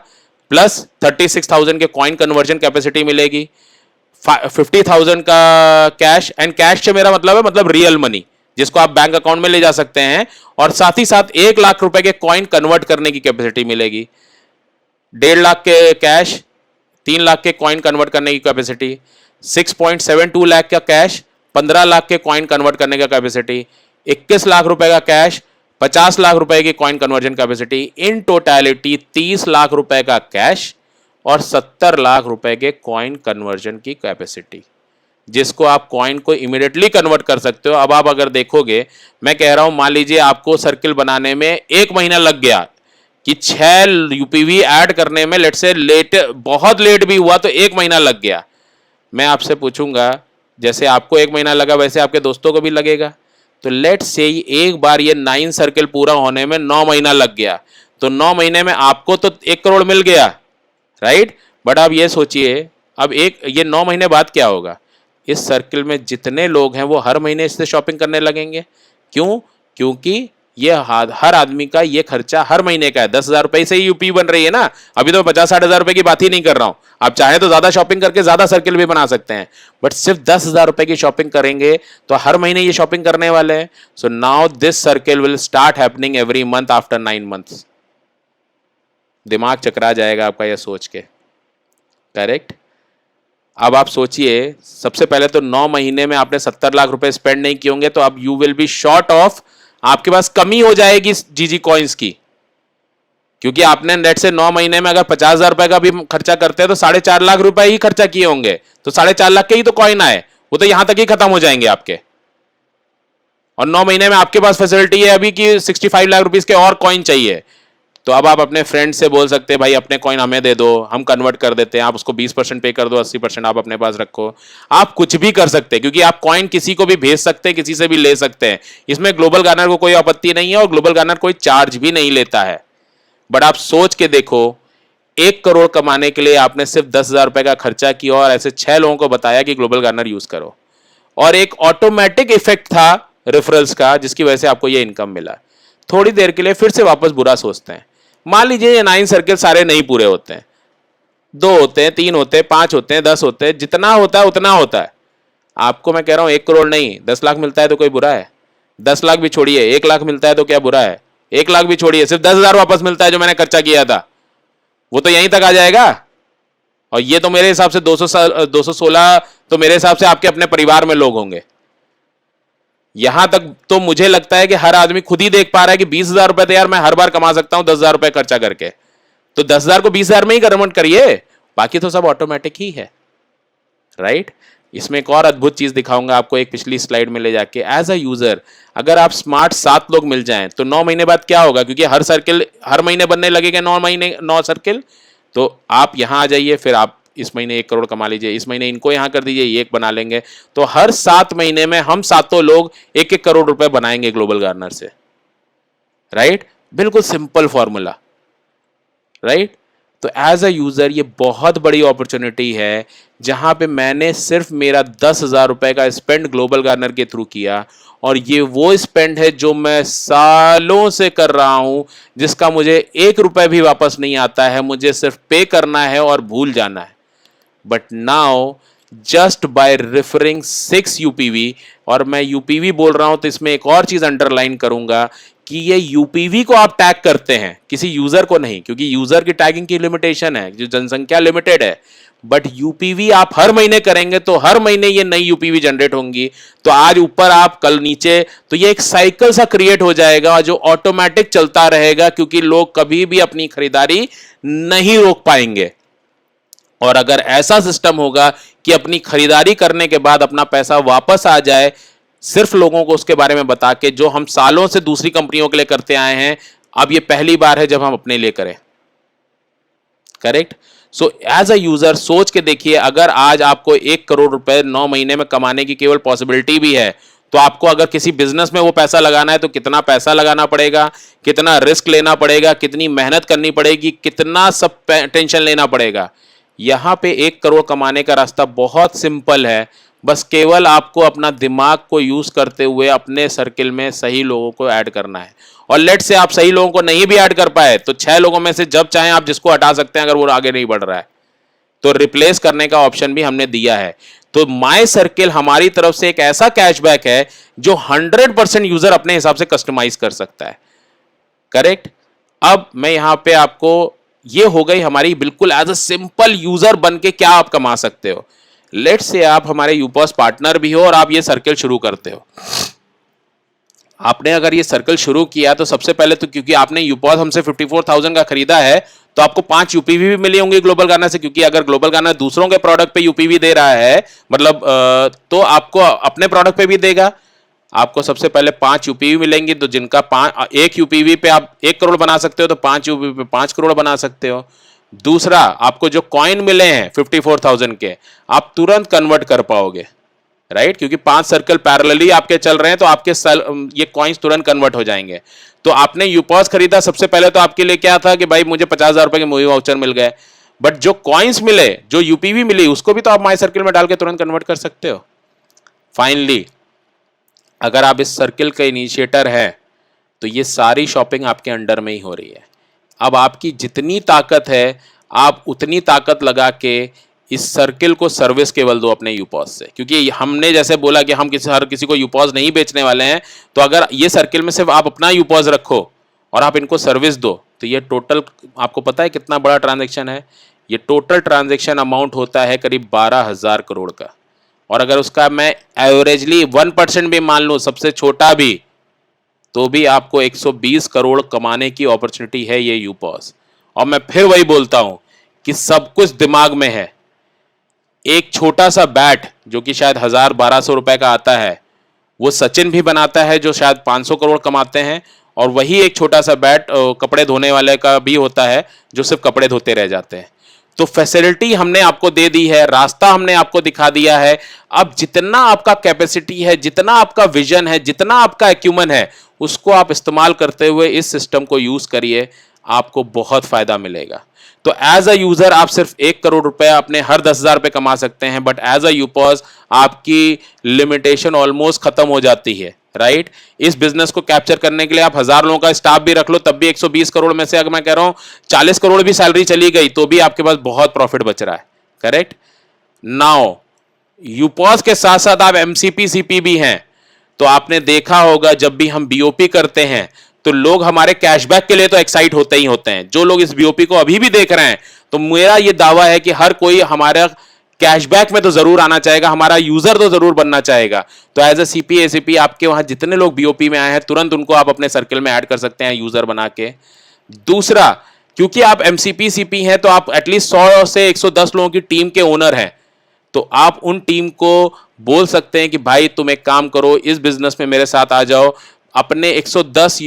प्लस 36,000 के कॉइन कन्वर्जन कैपेसिटी मिलेगी, 50,000 का कैश। एंड कैश से मेरा मतलब है मतलब रियल मनी, जिसको आप बैंक अकाउंट में ले जा सकते हैं। और साथ ही साथ 1,00,000 रुपए के कॉइन कन्वर्ट करने की कैपेसिटी मिलेगी, 1.5 लाख के कैश, 3 लाख के कॉइन कन्वर्ट करने की कैपेसिटी, 6.72 लाख का कैश, 15 लाख के कॉइन कन्वर्ट करने का कैपेसिटी, 21 लाख रुपए का कैश, 50 लाख रुपए की coin conversion capacity. In totality 30 lakh रुपए का कैश और 70 लाख रुपए के कॉइन कन्वर्जन की कैपेसिटी, जिसको आप कॉइन को इमीडिएटली कन्वर्ट कर सकते हो। अब आप अगर देखोगे, मैं कह रहा हूं मान लीजिए आपको सर्किल बनाने में 1 महीना लग गया, कि 6 यूपीवी ऐड करने में लेट से लेट, बहुत लेट भी हुआ तो 1 महीना लग गया। मैं आपसे पूछूंगा, जैसे आपको 1 महीना लगा वैसे आपके दोस्तों को भी लगेगा। तो लेट से एक बार ये 9 सर्किल पूरा होने में 9 महीना लग गया, तो 9 महीने में आपको तो 1 करोड़ मिल गया, राइट? बट आप ये सोचिए, अब ये 9 महीने बाद क्या होगा? इस सर्किल में जितने लोग हैं वो हर महीने इससे शॉपिंग करने लगेंगे। क्यों? क्योंकि ये हर आदमी का ये खर्चा हर महीने का है। 10,000 रुपए से ही यूपी बन रही है ना। अभी तो 50-60 हजार रुपए की बात ही नहीं कर रहा हूं। आप चाहे तो ज्यादा शॉपिंग करके ज्यादा सर्किल भी बना सकते हैं, बट सिर्फ 10,000 रुपए की शॉपिंग करेंगे तो हर महीने ये शॉपिंग करने वाले हैं। So now this circle will start happening every month after 9 months. दिमाग चकरा जाएगा आपका यह सोच के। करेक्ट? अब आप सोचिए, सबसे पहले तो 9 महीने में आपने 70 लाख रुपए स्पेंड नहीं किए होंगे, तो अब you will be short of, आपके पास कमी हो जाएगी जीजी कॉइन्स की। क्योंकि आपने नेट से 9 महीने में अगर 50,000 रुपए का भी खर्चा करते हैं तो 4.5 लाख रुपए ही खर्चा किए होंगे, तो 4.5 लाख के ही तो कॉइन आए, वो तो यहां तक ही खत्म हो जाएंगे आपके। और 9 महीने में आपके पास फैसिलिटी है अभी कि 65 लाख रुपीस के और कॉइन चाहिए। तो अब आप अपने फ्रेंड से बोल सकते हैं भाई अपने कॉइन हमें दे दो, हम कन्वर्ट कर देते हैं, आप उसको 20% पे कर दो, 80% आप अपने पास रखो। आप कुछ भी कर सकते हैं, क्योंकि आप कॉइन किसी को भी भेज सकते हैं, किसी से भी ले सकते हैं। इसमें ग्लोबल गार्नर को कोई आपत्ति नहीं है और ग्लोबल गार्नर कोई चार्ज भी नहीं लेता है। बट आप सोच के देखो, 1 करोड़ कमाने के लिए आपने सिर्फ 10,000 रुपए का खर्चा किया और ऐसे 6 लोगों को बताया कि ग्लोबल गार्नर यूज करो, और एक ऑटोमेटिक इफेक्ट था रेफरल्स का, जिसकी वजह से आपको ये इनकम मिला। थोड़ी देर के लिए फिर से वापस बुरा सोचते हैं। मान लीजिए ये 9 सर्किल सारे नहीं पूरे होते हैं, 2 होते हैं, 3 होते हैं, 5 होते हैं, 10 होते हैं, जितना होता है उतना होता है। आपको मैं कह रहा हूं 1 करोड़ नहीं, 10 लाख मिलता है तो कोई बुरा है? 10 लाख भी छोड़िए, 1 लाख मिलता है तो क्या बुरा है? 1 लाख भी छोड़िए, सिर्फ 10,000 वापस मिलता है जो मैंने खर्चा किया था, वो तो यहीं तक आ जाएगा। और ये तो मेरे हिसाब से 216 तो मेरे हिसाब से आपके अपने परिवार में लोग होंगे। यहां तक तो मुझे लगता है कि हर आदमी खुद ही देख पा रहा है कि 20,000 रुपए तो यार मैं हर बार कमा सकता हूं 10,000 रुपए खर्चा करके। तो 10,000 को 20,000 में ही कन्वर्ट करिए, बाकी तो सब ऑटोमेटिक ही है, राइट? इसमें एक और अद्भुत चीज दिखाऊंगा आपको एक पिछली स्लाइड में ले जाके। एज अ यूजर अगर आप स्मार्ट 7 लोग मिल जाएं तो 9 महीने बाद क्या होगा? क्योंकि हर सर्किल हर महीने बनने लगेगा, 9 महीने 9 सर्किल। तो आप यहां आ जाइए, फिर आप इस महीने 1 करोड़ कमा लीजिए, इस महीने इनको यहां कर दीजिए, ये एक बना लेंगे, तो हर 7 महीने में हम सातों लोग 1-1 करोड़ रुपए बनाएंगे ग्लोबल गार्नर से, राइट? बिल्कुल सिंपल फॉर्मूला, राइट? तो एज अ यूजर ये बहुत बड़ी अपॉर्चुनिटी है जहां पे मैंने सिर्फ मेरा 10,000 रुपए का स्पेंड ग्लोबल गार्नर के थ्रू किया, और ये वो स्पेंड है जो मैं सालों से कर रहा हूं, जिसका मुझे 1 रुपए भी वापस नहीं आता है, मुझे सिर्फ पे करना है और भूल जाना है। But now just by referring 6 यूपीवी, और मैं यूपीवी बोल रहा हूं तो इसमें एक और चीज अंडरलाइन करूंगा कि ये यूपीवी को आप टैग करते हैं, किसी यूजर को नहीं, क्योंकि यूजर की टैगिंग की लिमिटेशन है, जो जनसंख्या लिमिटेड है। बट यूपीवी आप हर महीने करेंगे तो हर महीने ये नई यूपीवी जनरेट होंगी, तो आज ऊपर आप कल नीचे, तो ये एक साइकिल सा क्रिएट हो जाएगा जो ऑटोमेटिक चलता रहेगा, क्योंकि लोग कभी भी अपनी खरीदारी नहीं रोक पाएंगे। और अगर ऐसा सिस्टम होगा कि अपनी खरीदारी करने के बाद अपना पैसा वापस आ जाए, सिर्फ लोगों को उसके बारे में बता के, जो हम सालों से दूसरी कंपनियों के लिए करते आए हैं, अब ये पहली बार है जब हम अपने लिए करें, correct? So as a user सोच के देखिए, अगर आज आपको 1 करोड़ रुपए 9 महीने में कमाने की केवल पॉसिबिलिटी भी है, तो आपको अगर किसी बिजनेस में वो पैसा लगाना है तो कितना पैसा लगाना पड़ेगा, कितना रिस्क लेना पड़ेगा, कितनी मेहनत करनी पड़ेगी, कितना सब टेंशन लेना पड़ेगा। यहां पे 1 करोड़ कमाने का रास्ता बहुत सिंपल है, बस केवल आपको अपना दिमाग को यूज करते हुए अपने सर्किल में सही लोगों को ऐड करना है। और लेट से आप सही लोगों को नहीं भी ऐड कर पाए तो 6 लोगों में से जब चाहें आप जिसको हटा सकते हैं, अगर वो आगे नहीं बढ़ रहा है तो रिप्लेस करने का ऑप्शन भी हमने दिया है। तो माई सर्किल हमारी तरफ से एक ऐसा कैशबैक है जो 100% यूजर अपने हिसाब से कस्टमाइज कर सकता है, करेक्ट? अब मैं यहां पे आपको, ये हो गई हमारी बिल्कुल एज अ सिंपल यूजर बन के क्या आप कमा सकते हो। लेट्स से आप हमारे यूपॉस पार्टनर भी हो और आप ये सर्किल शुरू करते हो। आपने अगर ये सर्कल शुरू किया तो सबसे पहले तो, क्योंकि आपने यूपॉस हमसे 54,000 का खरीदा है, तो आपको 5 यूपीवी भी मिले होंगे ग्लोबल गार्नर से, क्योंकि अगर ग्लोबल गार्नर दूसरों के प्रोडक्ट पे यूपीवी दे रहा है, मतलब तो आपको अपने प्रोडक्ट पे भी देगा। आपको सबसे पहले 5 यूपीवी मिलेंगे, तो जिनका 1 यूपीवी पे आप 1 करोड़ बना सकते हो, तो 5 यूपीवी पे 5 करोड़ बना सकते हो। दूसरा, आपको जो कॉइन मिले हैं 54,000 के, आप तुरंत कन्वर्ट कर पाओगे, राइट? क्योंकि 5 सर्कल पैरेलली आपके चल रहे हैं, तो आपके ये कॉइन्स तुरंत कन्वर्ट हो जाएंगे। तो आपने यूपॉस खरीदा, सबसे पहले तो आपके लिए क्या था कि भाई मुझे 50,000 रुपए के मूवी वाउचर मिल गए, बट जो कॉइन्स मिले, जो यूपीवी मिली, उसको भी तो आप माई सर्किल में डाल के तुरंत कन्वर्ट कर सकते हो। फाइनली, अगर आप इस सर्किल के इनिशिएटर हैं तो ये सारी शॉपिंग आपके अंडर में ही हो रही है। अब आपकी जितनी ताकत है, आप उतनी ताकत लगा के इस सर्किल को सर्विस केवल दो अपने यूपॉस से, क्योंकि हमने जैसे बोला कि हम हर किसी को यूपॉस नहीं बेचने वाले हैं, तो अगर ये सर्किल में सिर्फ आप अपना यूपॉस रखो और आप इनको सर्विस दो, तो ये टोटल, आपको पता है कितना बड़ा ट्रांजैक्शन है? ये टोटल ट्रांजैक्शन अमाउंट होता है करीब 12,000 करोड़ का। और अगर उसका मैं एवरेजली 1% भी मान लूँ, सबसे छोटा भी, तो भी आपको 120 करोड़ कमाने की अपॉर्चुनिटी है ये यूपॉस। और मैं फिर वही बोलता हूं कि सब कुछ दिमाग में है। एक छोटा सा बैट जो कि शायद 1,000-1,200 रुपए का आता है, वो सचिन भी बनाता है जो शायद 500 करोड़ कमाते हैं, और वही एक छोटा सा बैट कपड़े धोने वाले का भी होता है जो सिर्फ कपड़े धोते रह जाते हैं। तो फैसिलिटी हमने आपको दे दी है, रास्ता हमने आपको दिखा दिया है। अब जितना आपका कैपेसिटी है, जितना आपका विजन है, जितना आपका एक्यूमन है, उसको आप इस्तेमाल करते हुए इस सिस्टम को यूज करिए, आपको बहुत फायदा मिलेगा। तो एज अ यूजर आप सिर्फ 1 करोड़ रुपए अपने हर 10,000 रुपए कमा सकते हैं, बट एज अ यूपॉस आपकी लिमिटेशन ऑलमोस्ट खत्म हो जाती है, राइट? इस बिजनेस को कैप्चर करने के लिए आप 1,000 लोगों का स्टाफ भी रख लो, तब भी 120 करोड़ में से, अगर मैं कह रहा हूं 40 करोड़ भी सैलरी चली गई, तो भी आपके पास बहुत प्रॉफिट बच रहा है, करेक्ट? नाउ यूपॉस के साथ साथ आप एमसीपी सीपी भी हैं, तो आपने देखा होगा जब भी हम बीओपी करते हैं तो लोग हमारे कैशबैक के लिए तो एक्साइट होते ही होते हैं। जो लोग इस बीओपी को अभी भी देख रहे हैं, तो मेरा ये दावा है कि हर कोई हमारा कैशबैक में तो जरूर आना चाहेगा, हमारा यूजर तो जरूर बनना चाहेगा। तो एज अ सीपी एसीपी आपके वहां जितने लोग बीओपी में आए हैं, तुरंत उनको आप अपने सर्किल में ऐड कर सकते हैं यूजर बना के। दूसरा, क्योंकि आप एमसीपी सीपी हैं, तो आप एटलीस्ट 100 से 110 लोगों की टीम के ओनर हैं, तो आप उन टीम को बोल सकते हैं कि भाई तुम एक काम करो, इस बिजनेस में मेरे साथ आ जाओ, अपने 110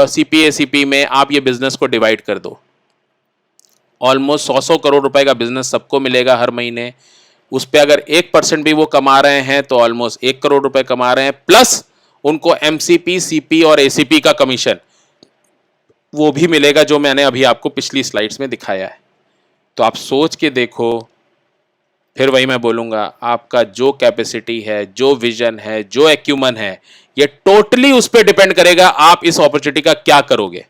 सीपी एसीपी में आप ये बिजनेस को डिवाइड कर दो, ऑलमोस्ट 100 करोड़ रुपए का बिजनेस सबको मिलेगा हर महीने। उस पे अगर 1% भी वो कमा रहे हैं तो ऑलमोस्ट 1 करोड़ रुपए कमा रहे हैं, प्लस उनको एमसीपी, सीपी और एसीपी का कमीशन वो भी मिलेगा, जो मैंने अभी आपको पिछली स्लाइड्स में दिखाया है। तो आप सोच के देखो, फिर वही मैं बोलूंगा, आपका जो कैपेसिटी है, जो विजन है, जो एक्यूमन है, ये टोटली उस पर डिपेंड करेगा आप इस अपॉर्चुनिटी का क्या करोगे।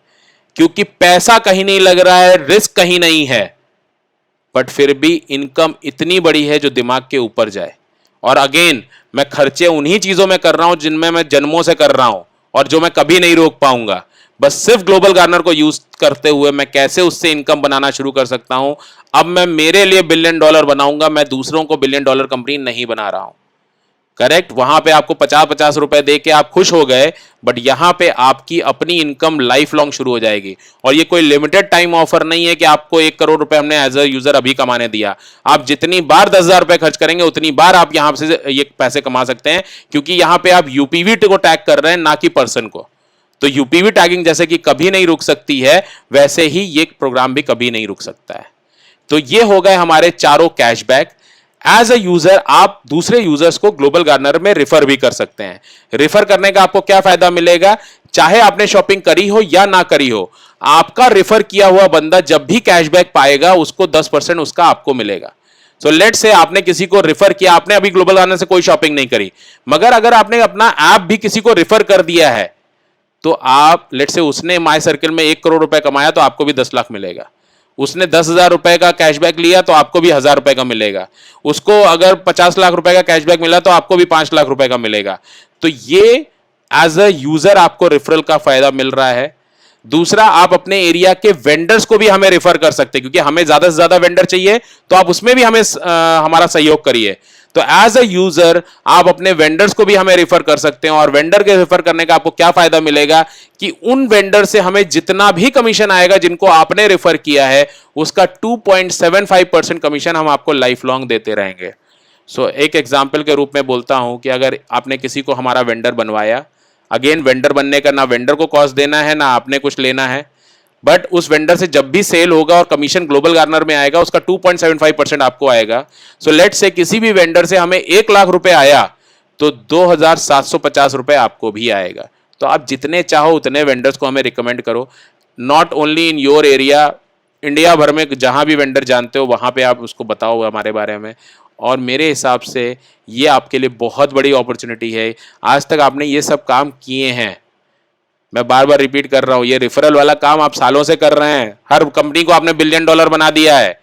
क्योंकि पैसा कहीं नहीं लग रहा है, रिस्क कहीं नहीं है, बट फिर भी इनकम इतनी बड़ी है जो दिमाग के ऊपर जाए। और अगेन, मैं खर्चे उन्हीं चीजों में कर रहा हूं जिनमें मैं जन्मों से कर रहा हूं और जो मैं कभी नहीं रोक पाऊंगा। बस सिर्फ ग्लोबल गार्नर को यूज करते हुए मैं कैसे उससे इनकम बनाना शुरू कर सकता हूं। अब मैं मेरे लिए बिलियन डॉलर बनाऊंगा, मैं दूसरों को बिलियन डॉलर कंपनी नहीं बना रहा हूं। करेक्ट, वहां पे आपको 50-50 रुपए दे के आप खुश हो गए, बट यहां पे आपकी अपनी इनकम लाइफ लॉन्ग शुरू हो जाएगी। और ये कोई लिमिटेड टाइम ऑफर नहीं है कि आपको 1 करोड़ रुपए हमने एज अ यूजर अभी कमाने दिया। आप जितनी बार 10,000 रुपए खर्च करेंगे उतनी बार आप यहां से ये पैसे कमा सकते हैं, क्योंकि यहां पे आप यूपीवी को टैग कर रहे हैं, ना कि पर्सन को। तो यूपीवी टैगिंग जैसे कि कभी नहीं रुक सकती है, वैसे ही ये प्रोग्राम भी कभी नहीं रुक सकता है। तो ये हो गए हमारे चारों कैशबैक। एज अ यूजर आप दूसरे यूजर्स को ग्लोबल गार्नर में रिफर भी कर सकते हैं। रिफर करने का आपको क्या फायदा मिलेगा, चाहे आपने शॉपिंग करी हो या ना करी हो, आपका रिफर किया हुआ बंदा जब भी कैशबैक पाएगा उसको 10% उसका आपको मिलेगा। सो लेट से आपने किसी को रिफर किया, आपने अभी ग्लोबल गार्नर से कोई शॉपिंग नहीं करी, मगर अगर आपने अपना ऐप भी किसी को रिफर कर दिया है, तो आप लेट से उसने माई सर्किल में 1 करोड़ रुपए कमाया तो आपको भी 10 लाख मिलेगा। उसने 10,000 रुपए का कैशबैक लिया तो आपको भी 1,000 रुपए का मिलेगा। उसको अगर 50 लाख रुपए का कैशबैक मिला तो आपको भी 5 लाख रुपए का मिलेगा। तो ये एज अ यूजर आपको रेफरल का फायदा मिल रहा है। दूसरा, आप अपने एरिया के वेंडर्स को भी हमें रेफर कर सकते हैं, क्योंकि हमें ज्यादा से ज्यादा वेंडर चाहिए, तो आप उसमें भी हमें हमारा सहयोग करिए। तो एज अ यूजर आप अपने वेंडर्स को भी हमें रेफर कर सकते हैं। और वेंडर के रेफर करने का आपको क्या फायदा मिलेगा कि उन वेंडर से हमें जितना भी कमीशन आएगा जिनको आपने रेफर किया है, उसका 2.75% कमीशन हम आपको लाइफ लॉन्ग देते रहेंगे। सो एक एग्जाम्पल के रूप में बोलता हूं कि अगर आपने किसी को हमारा वेंडर बनवाया, अगेन वेंडर बनने का ना वेंडर को कॉस्ट देना है ना आपने कुछ लेना है, बट उस वेंडर से जब भी सेल होगा और कमीशन ग्लोबल गार्नर में आएगा उसका 2.75% आपको आएगा। सो लेट से किसी भी वेंडर से हमें 1 लाख रुपए आया तो 2,750 रुपए आपको भी आएगा। तो आप जितने चाहो उतने वेंडर्स को हमें रिकमेंड करो, not only in your area, India भर में जहां भी वेंडर जानते हो वहां पे आप उसको बताओ हमारे बारे में। और मेरे हिसाब से ये आपके लिए बहुत बड़ी अपॉर्चुनिटी है। आज तक आपने ये सब काम किए हैं, मैं बार बार रिपीट कर रहा हूं, ये रेफरल वाला काम आप सालों से कर रहे हैं, हर कंपनी को आपने बिलियन डॉलर बना दिया है,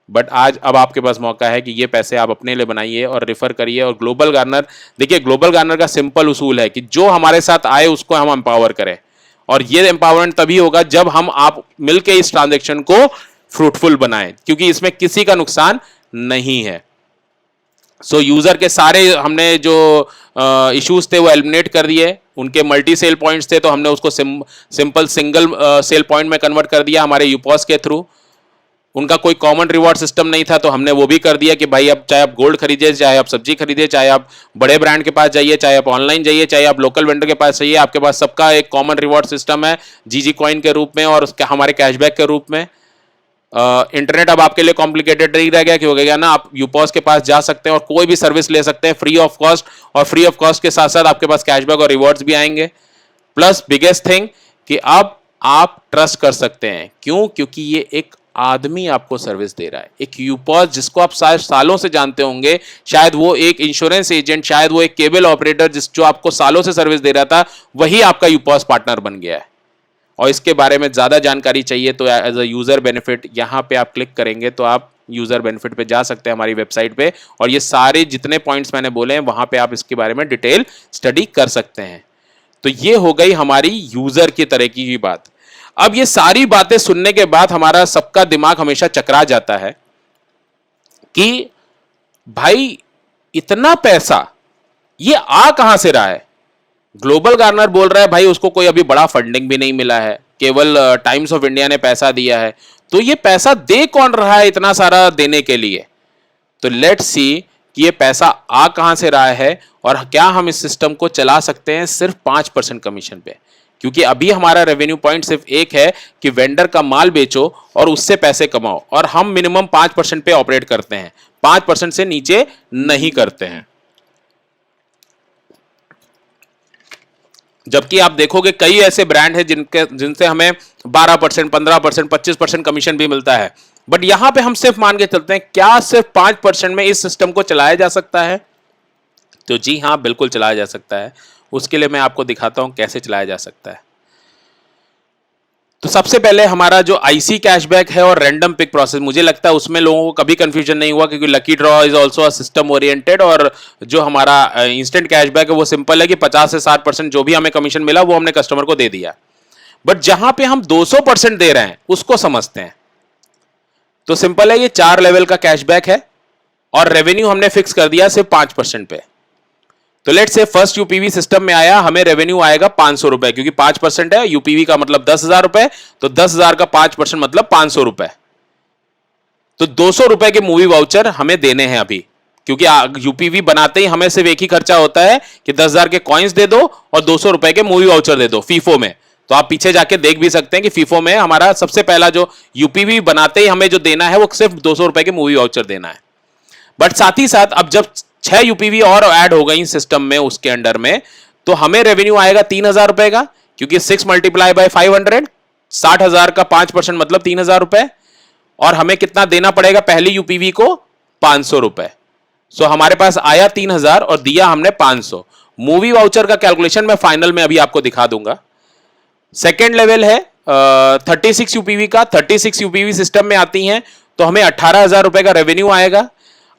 बट आज अब आपके पास मौका है कि ये पैसे आप अपने लिए बनाइए और रेफर करिए। और ग्लोबल गार्नर, देखिए ग्लोबल गार्नर का सिंपल उसूल है कि जो हमारे साथ आए उसको हम एम्पावर करें, और ये एम्पावरमेंट तभी होगा जब हम आप मिलकर इस ट्रांजेक्शन को फ्रूटफुल बनाएं, क्योंकि इसमें किसी का नुकसान नहीं है। सो यूजर के सारे हमने जो इश्यूज थे वो एलिमिनेट कर दिए। उनके मल्टी सेल पॉइंट्स थे तो हमने उसको सिंपल सिंगल सेल पॉइंट में कन्वर्ट कर दिया हमारे यूपॉस के थ्रू। उनका कोई कॉमन रिवॉर्ड सिस्टम नहीं था तो हमने वो भी कर दिया कि भाई अब चाहे आप गोल्ड खरीदिए, चाहे आप सब्जी खरीदिए, चाहे आप बड़े ब्रांड के पास जाइए, चाहे आप ऑनलाइन जाइए, चाहे आप लोकल वेंडर के पास जाइए, आपके पास सबका एक कॉमन रिवॉर्ड सिस्टम है जीजी कॉइन के रूप में और उसके हमारे कैशबैक के रूप में। इंटरनेट अब आपके लिए कॉम्प्लिकेटेड नहीं रह गया, कि हो गया ना, आप यूपॉस के पास जा सकते हैं और कोई भी सर्विस ले सकते हैं फ्री ऑफ कॉस्ट, और फ्री ऑफ कॉस्ट के साथ साथ आपके पास कैशबैक और रिवॉर्ड्स भी आएंगे। प्लस बिगेस्ट थिंग कि अब आप ट्रस्ट कर सकते हैं। क्यों? क्योंकि ये एक आदमी आपको सर्विस दे रहा है, एक यूपॉस जिसको आप सालों से जानते होंगे, शायद वो एक इंश्योरेंस एजेंट, शायद वो एक केबल ऑपरेटर जो आपको सालों से सर्विस दे रहा था, वही आपका यूपॉस पार्टनर बन गया है। और इसके बारे में ज़्यादा जानकारी चाहिए तो एज अ यूज़र बेनिफिट यहाँ पे आप क्लिक करेंगे तो आप यूज़र बेनिफिट पे जा सकते हैं हमारी वेबसाइट पे, और ये सारे जितने पॉइंट्स मैंने बोले हैं वहाँ पे आप इसके बारे में डिटेल स्टडी कर सकते हैं। तो ये हो गई हमारी यूज़र की तरह की बात। अब ये सारी बातें सुनने के बाद हमारा सबका दिमाग हमेशा चकरा जाता है कि भाई इतना पैसा ये आ कहां से रहा है। ग्लोबल गार्नर बोल रहा है भाई उसको कोई अभी बड़ा फंडिंग भी नहीं मिला है, केवल टाइम्स ऑफ इंडिया ने पैसा दिया है, तो ये पैसा दे कौन रहा है इतना सारा देने के लिए। तो लेट्स सी कि ये पैसा आ कहां से रहा है और क्या हम इस सिस्टम को चला सकते हैं सिर्फ 5% कमीशन पे। क्योंकि अभी हमारा रेवेन्यू पॉइंट सिर्फ एक है कि वेंडर का माल बेचो और उससे पैसे कमाओ, और हम मिनिमम 5% पे ऑपरेट करते हैं, 5% से नीचे नहीं करते हैं। जबकि आप देखोगे कई ऐसे ब्रांड हैं जिनसे हमें 12%, 15%, 25% कमीशन भी मिलता है, बट यहां पे हम सिर्फ मान के चलते हैं क्या सिर्फ 5% में इस सिस्टम को चलाया जा सकता है? तो जी हां, बिल्कुल चलाया जा सकता है। उसके लिए मैं आपको दिखाता हूं कैसे चलाया जा सकता है। तो सबसे पहले हमारा जो आईसी कैशबैक है और रैंडम पिक प्रोसेस, मुझे लगता है उसमें लोगों को कभी कंफ्यूजन नहीं हुआ, क्योंकि lucky draw is also a system oriented, और जो हमारा इंस्टेंट कैशबैक है वो सिंपल है कि 50 से 60% जो भी हमें कमीशन मिला वो हमने कस्टमर को दे दिया। बट जहां पे हम 200% दे रहे हैं उसको समझते हैं। तो सिंपल है, ये 4 लेवल का कैशबैक है और रेवेन्यू हमने फिक्स कर दिया सिर्फ 5% पे। तो लेट्स से फर्स्ट यूपीवी सिस्टम में आया, हमें रेवेन्यू आएगा 500 रुपए, क्योंकि 5% है, यूपीवी का मतलब 10,000 रुपए, तो 10,000 का 5% मतलब 500 रुपए। तो 200 रुपए के मूवी वाउचर हमें देने हैं अभी, क्योंकि यूपीवी बनाते ही हमें सिर्फ एक ही खर्चा होता है कि 10,000 के कॉइन्स दे दो और 200 रुपए के मूवी वाउचर दे दो फीफो में। तो आप पीछे जाके देख भी सकते हैं कि फीफो में हमारा सबसे पहला जो यूपीवी बनाते ही हमें जो देना है वो सिर्फ 200 रुपए के मूवी वाउचर देना है। बट साथ ही साथ अब जब 6 यूपीवी और ऐड हो गई सिस्टम में उसके अंडर में, तो हमें रेवेन्यू आएगा 3,000 रुपए का, क्योंकि 6 मल्टीप्लाई बाय 500, 60,000 का 5% मतलब 3,000 रुपए, और हमें कितना देना पड़ेगा पहली यूपीवी को? 500 रुपए। सो हमारे पास आया 3,000 और दिया हमने 500। मूवी वाउचर का कैलकुलेशन मैं फाइनल में अभी आपको दिखा दूंगा। सेकेंड लेवल है 36 यूपीवी का। 36 यूपीवी सिस्टम में आती हैं तो हमें 18,000 रुपए का रेवेन्यू आएगा।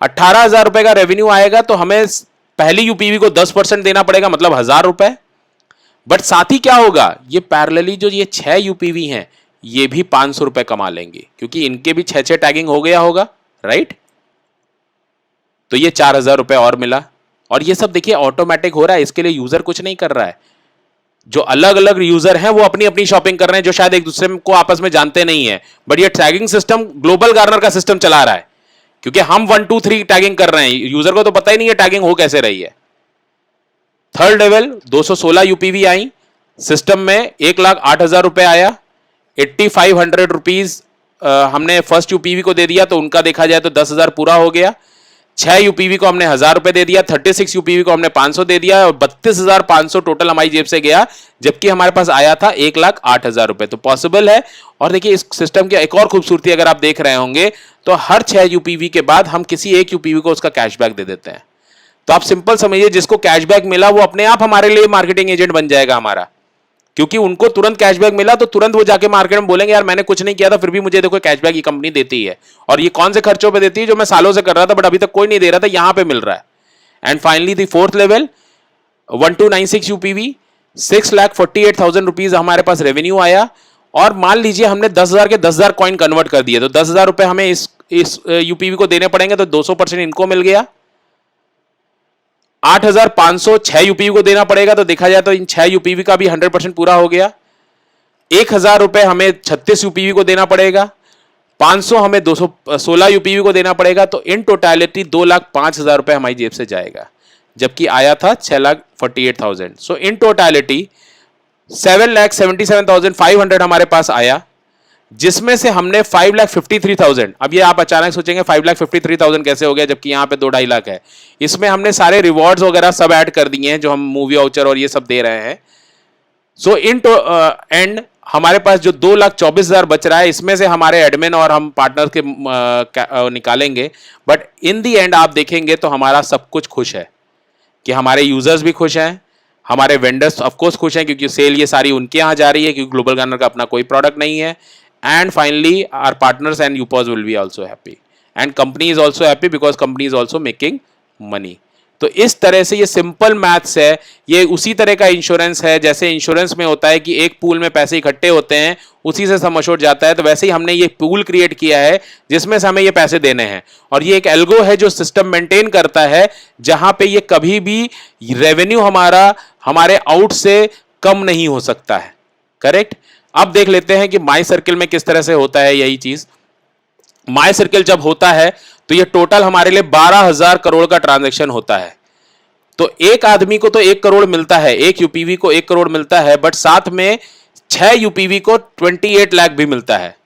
18,000 रुपए का रेवेन्यू आएगा तो हमें पहली यूपीवी को 10% देना पड़ेगा, मतलब 1,000 रुपए। बट साथ ही क्या होगा, ये पैरेलली जो ये 6 यूपीवी हैं ये भी 500 रुपए कमा लेंगे, क्योंकि इनके भी 6 टैगिंग हो गया होगा, राइट? तो ये 4,000 रुपए और मिला। और ये सब देखिए ऑटोमेटिक हो रहा है, इसके लिए यूजर कुछ नहीं कर रहा है। जो अलग अलग यूजर हैं वो अपनी अपनी शॉपिंग कर रहे हैं, जो शायद एक दूसरे को आपस में जानते नहीं है, बट ये टैगिंग सिस्टम ग्लोबल गार्नर का सिस्टम चला रहा है, क्योंकि हम 1 2 3 टैगिंग कर रहे हैं, यूजर को तो पता ही नहीं है टैगिंग हो कैसे रही है। थर्ड लेवल 216 यूपीवी आई सिस्टम में, 1,08,000 रुपए आया। 8,500 रुपीज हमने फर्स्ट यूपीवी को दे दिया, तो उनका देखा जाए तो 10,000 पूरा हो गया। 6 यूपीवी को हमने 1,000 रुपए दे दिया, 36 यूपीवी को हमने 500 दे दिया, और 32,500 टोटल हमारी जेब से गया, जबकि हमारे पास आया था 1,08,000 रुपए। तो पॉसिबल है। और देखिए इस सिस्टम की एक और खूबसूरती अगर आप देख रहे होंगे, तो हर 6 यूपीवी के बाद हम किसी एक यूपीवी को उसका कैशबैक दे देते हैं। तो आप सिंपल समझिए, जिसको कैशबैक मिला वो अपने आप हमारे लिए मार्केटिंग एजेंट बन जाएगा हमारा, क्योंकि उनको तुरंत कैशबैक मिला तो तुरंत वो जाके मार्केट में बोलेंगे यार मैंने कुछ नहीं किया था फिर भी मुझे देखो कैशबैक ये कंपनी देती है, और ये कौन से खर्चों पे देती है जो मैं सालों से कर रहा था बट अभी तक कोई नहीं दे रहा था, यहां पे मिल रहा है। And finally the fourth level 1296 यूपीवी, 6,48,000 rupees हमारे पास रेवेन्यू आया। और मान लीजिए हमने 10,000 के 10,000 कॉइन कन्वर्ट कर दिए, तो 10,000 रुपए हमें इस यूपीवी को देने पड़ेंगे, तो 200% इनको मिल गया। 8,500 6 यूपीवी को देना पड़ेगा, तो देखा जाए तो इन 6 यूपीवी का भी 100% पूरा हो गया। 1,000 रुपए हमें 36 यूपीवी को देना पड़ेगा, 500 हमें 216 यूपीवी को देना पड़ेगा, तो इन टोटलिटी 2,05,000 रुपए हमारी जेब से जाएगा, जबकि आया था 6,48,000। सो इन टोटलिटी 7,77,500 हमारे पास आया, जिसमें से हमने 5,53,000, अब ये आप अचानक सोचेंगे 5,53,000 कैसे हो गया जबकि यहां पे 2-2.5 लाख है। इसमें हमने सारे रिवॉर्ड्स वगैरह सब ऐड कर दिए हैं जो हम मूवी वाउचर और ये सब दे रहे हैं। सो इन एंड हमारे पास जो 2,24,000 बच रहा है, इसमें से हमारे एडमिन और हम पार्टनर के निकालेंगे। बट इन दी एंड आप देखेंगे तो हमारा सब कुछ खुश है, कि हमारे यूजर्स भी खुश हैं, हमारे वेंडर्स ऑफकोर्स खुश हैं, क्योंकि सेल ये सारी उनके यहाँ जा रही है, क्योंकि ग्लोबल गार्नर का अपना कोई प्रोडक्ट नहीं है। And finally our partners and UPOs will be also happy and company is also happy because company is also making money। तो इस तरह से ये सिंपल मैथ्स है। ये उसी तरह का इंश्योरेंस है जैसे इंश्योरेंस में होता है कि एक पूल में पैसे इकट्ठे होते हैं, उसी से सम एश्योर्ड जाता है, तो वैसे ही हमने ये पूल क्रिएट किया है जिसमें से हमें ये पैसे देने हैं। और ये एक एल्गो है जो सिस्टम मेंटेन करता है, जहां पे ये कभी भी रेवेन्यू हमारा हमारे आउट से कम नहीं हो सकता है। करेक्ट। अब देख लेते हैं कि माई सर्किल में किस तरह से होता है यही चीज। माई सर्किल जब होता है तो ये टोटल हमारे लिए 12,000 करोड़ का ट्रांजैक्शन होता है। तो एक आदमी को तो 1 करोड़ मिलता है, एक यूपीवी को 1 करोड़ मिलता है, बट साथ में 6 यूपीवी को 28 लाख भी मिलता है,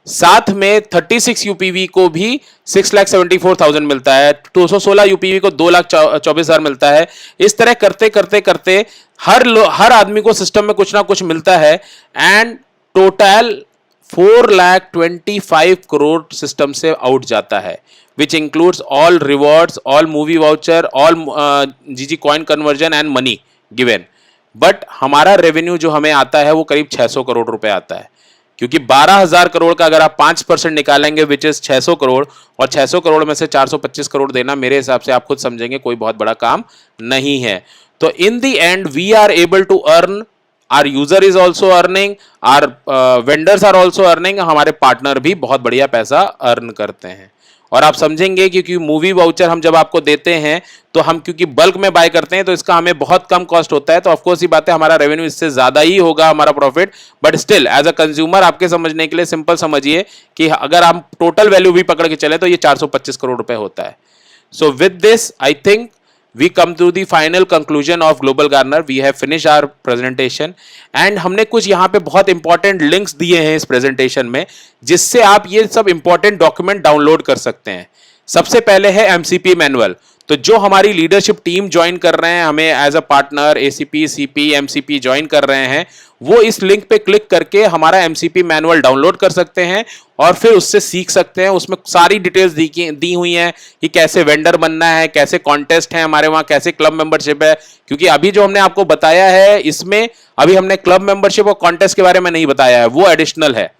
साथ में 36 यूपीवी को भी 6,74,000 मिलता है, 216 यूपीवी को 2,24,000 मिलता है। इस तरह करते करते करते हर आदमी को सिस्टम में कुछ ना कुछ मिलता है, एंड टोटल 4,25 करोड़ सिस्टम से आउट जाता है, which includes all rewards, all movie voucher, all GG coin conversion and money given. But हमारा रेवेन्यू जो हमें आता है वो करीब 600 करोड़ रुपए आता है, क्योंकि 12,000 करोड़ का अगर आप 5% निकालेंगे विच इज 600 करोड़, और 600 करोड़ में से 425 करोड़ देना मेरे हिसाब से आप खुद समझेंगे कोई बहुत बड़ा काम नहीं है। तो in the end we are able to earn, our user is also earning, our vendors are also earning, हमारे पार्टनर भी बहुत बढ़िया पैसा अर्न करते हैं। और आप समझेंगे क्योंकि मूवी वाउचर हम जब आपको देते हैं तो हम क्योंकि बल्क में बाय करते हैं तो इसका हमें बहुत कम कॉस्ट होता है, तो ऑफकोर्स ये बात है हमारा रेवेन्यू इससे ज्यादा ही होगा, हमारा profit. But still as a consumer आपके समझने के लिए सिंपल समझिए कि अगर हम टोटल वैल्यू भी पकड़ के चले तो ये 425 करोड़ रुपए होता है। So with this I think we come to the final conclusion of Global Garner. We have finished our presentation and हमने कुछ यहाँ पे बहुत इंपॉर्टेंट लिंक्स दिए हैं इस प्रेजेंटेशन में, जिससे आप ये सब इंपॉर्टेंट डॉक्यूमेंट डाउनलोड कर सकते हैं। सबसे पहले है एमसीपी मैनुअल। तो जो हमारी लीडरशिप टीम ज्वाइन कर रहे हैं, हमें as a partner ACP, CP, MCP join कर रहे हैं, वो इस लिंक पे क्लिक करके हमारा एमसीपी मैनुअल डाउनलोड कर सकते हैं और फिर उससे सीख सकते हैं। उसमें सारी डिटेल्स दी हुई हैं कि कैसे वेंडर बनना है, कैसे कॉन्टेस्ट है हमारे वहां, कैसे क्लब मेंबरशिप है। क्योंकि अभी जो हमने आपको बताया है इसमें अभी हमने क्लब मेंबरशिप और कॉन्टेस्ट के बारे में नहीं बताया है, वो एडिशनल है।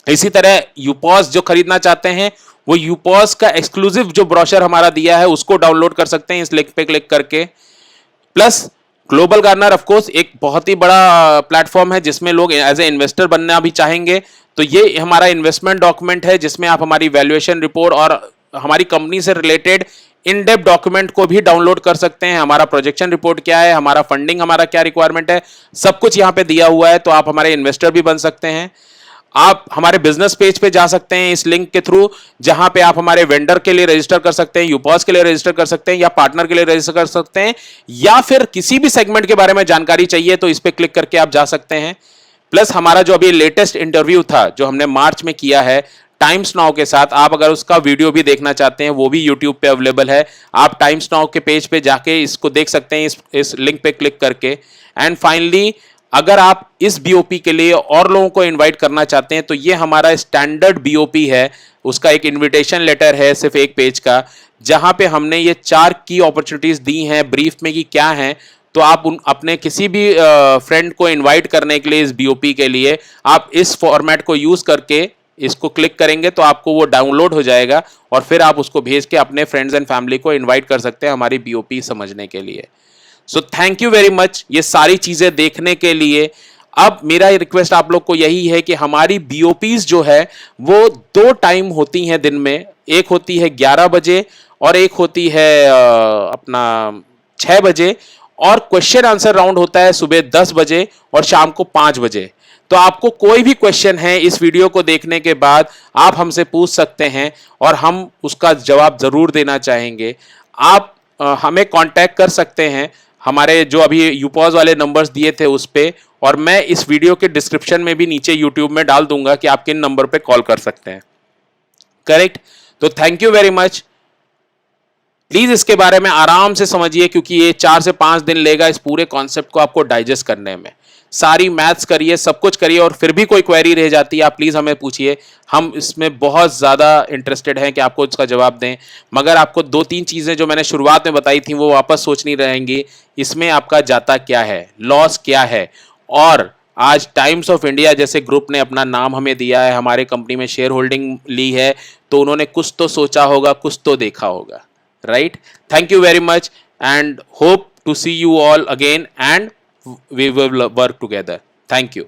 इसी तरह यूपॉस जो खरीदना चाहते हैं वो यूपॉस का एक्सक्लूसिव जो ब्रोशर हमारा दिया है उसको डाउनलोड कर सकते हैं इस लिंक पे क्लिक करके। Plus global Garner of course एक बहुत ही बड़ा प्लेटफॉर्म है जिसमें लोग एज ए इन्वेस्टर बनना भी चाहेंगे, तो ये हमारा इन्वेस्टमेंट डॉक्यूमेंट है जिसमें आप हमारी वैल्यूएशन रिपोर्ट और हमारी कंपनी से रिलेटेड इन डेप्थ डॉक्यूमेंट को भी डाउनलोड कर सकते हैं। हमारा प्रोजेक्शन रिपोर्ट क्या है, हमारा फंडिंग हमारा क्या रिक्वायरमेंट है, सब कुछ यहाँ पे दिया हुआ है। तो आप हमारे इन्वेस्टर भी बन सकते हैं। आप हमारे बिजनेस पेज पे जा सकते हैं इस लिंक के थ्रू, जहां पे आप हमारे वेंडर के लिए रजिस्टर कर सकते हैं, यूपॉस के लिए रजिस्टर कर सकते हैं, या पार्टनर के लिए रजिस्टर कर सकते हैं, या फिर किसी भी सेगमेंट के बारे में जानकारी चाहिए तो इस पे क्लिक करके आप जा सकते हैं। प्लस हमारा जो अभी लेटेस्ट इंटरव्यू था जो हमने मार्च में किया है टाइम्स नाउ के साथ, आप अगर उसका वीडियो भी देखना चाहते हैं वो भी यूट्यूब पे अवेलेबल है। आप टाइम्स नाउ के पेज पे जाके इसको देख सकते हैं इस लिंक पे क्लिक करके। एंड फाइनली अगर आप इस बीओपी के लिए और लोगों को इनवाइट करना चाहते हैं तो ये हमारा स्टैंडर्ड बीओपी है, उसका एक इनविटेशन लेटर है सिर्फ एक पेज का, जहां पे हमने ये 4 की अपॉर्चुनिटीज दी हैं ब्रीफ में कि क्या हैं। तो आप अपने किसी भी फ्रेंड को इनवाइट करने के लिए इस बीओपी के लिए आप इस फॉर्मेट को यूज करके इसको क्लिक करेंगे तो आपको वो डाउनलोड हो जाएगा और फिर आप उसको भेज के अपने फ्रेंड्स एंड फैमिली को इन्वाइट कर सकते हैं हमारी बीओपी समझने के लिए। So thank you very much ये सारी चीजें देखने के लिए। अब मेरा रिक्वेस्ट आप लोग को यही है कि हमारी बीओपीज जो है वो 2 टाइम होती हैं दिन में, एक होती है 11 बजे और एक होती है अपना 6 बजे, और क्वेश्चन आंसर राउंड होता है सुबह 10 बजे और शाम को 5 बजे। तो आपको कोई भी क्वेश्चन है इस वीडियो को देखने के बाद आप हमसे पूछ सकते हैं और हम उसका जवाब जरूर देना चाहेंगे। आप हमें कांटेक्ट कर सकते हैं हमारे जो अभी यूपॉज वाले नंबर्स दिए थे उस पे, और मैं इस वीडियो के डिस्क्रिप्शन में भी नीचे यूट्यूब में डाल दूंगा कि आप किन नंबर पे कॉल कर सकते हैं। करेक्ट। तो thank you very much. Please इसके बारे में आराम से समझिए क्योंकि ये 4 से 5 दिन लेगा इस पूरे कॉन्सेप्ट को आपको डाइजेस्ट करने में। सारी मैथ्स करिए, सब कुछ करिए, और फिर भी कोई क्वेरी रह जाती है आप प्लीज हमें पूछिए। हम इसमें बहुत ज्यादा इंटरेस्टेड हैं कि आपको इसका जवाब दें। मगर आपको 2-3 चीजें जो मैंने शुरुआत में बताई थी वो वापस सोचनी रहेंगी। इसमें आपका जाता क्या है, लॉस क्या है, और आज टाइम्स ऑफ इंडिया जैसे ग्रुप ने अपना नाम हमें दिया है, हमारे कंपनी में शेयर होल्डिंग ली है, तो उन्होंने कुछ तो सोचा होगा, कुछ तो देखा होगा। Right. Thank you very much and hope to see you all again and we will work together. Thank you.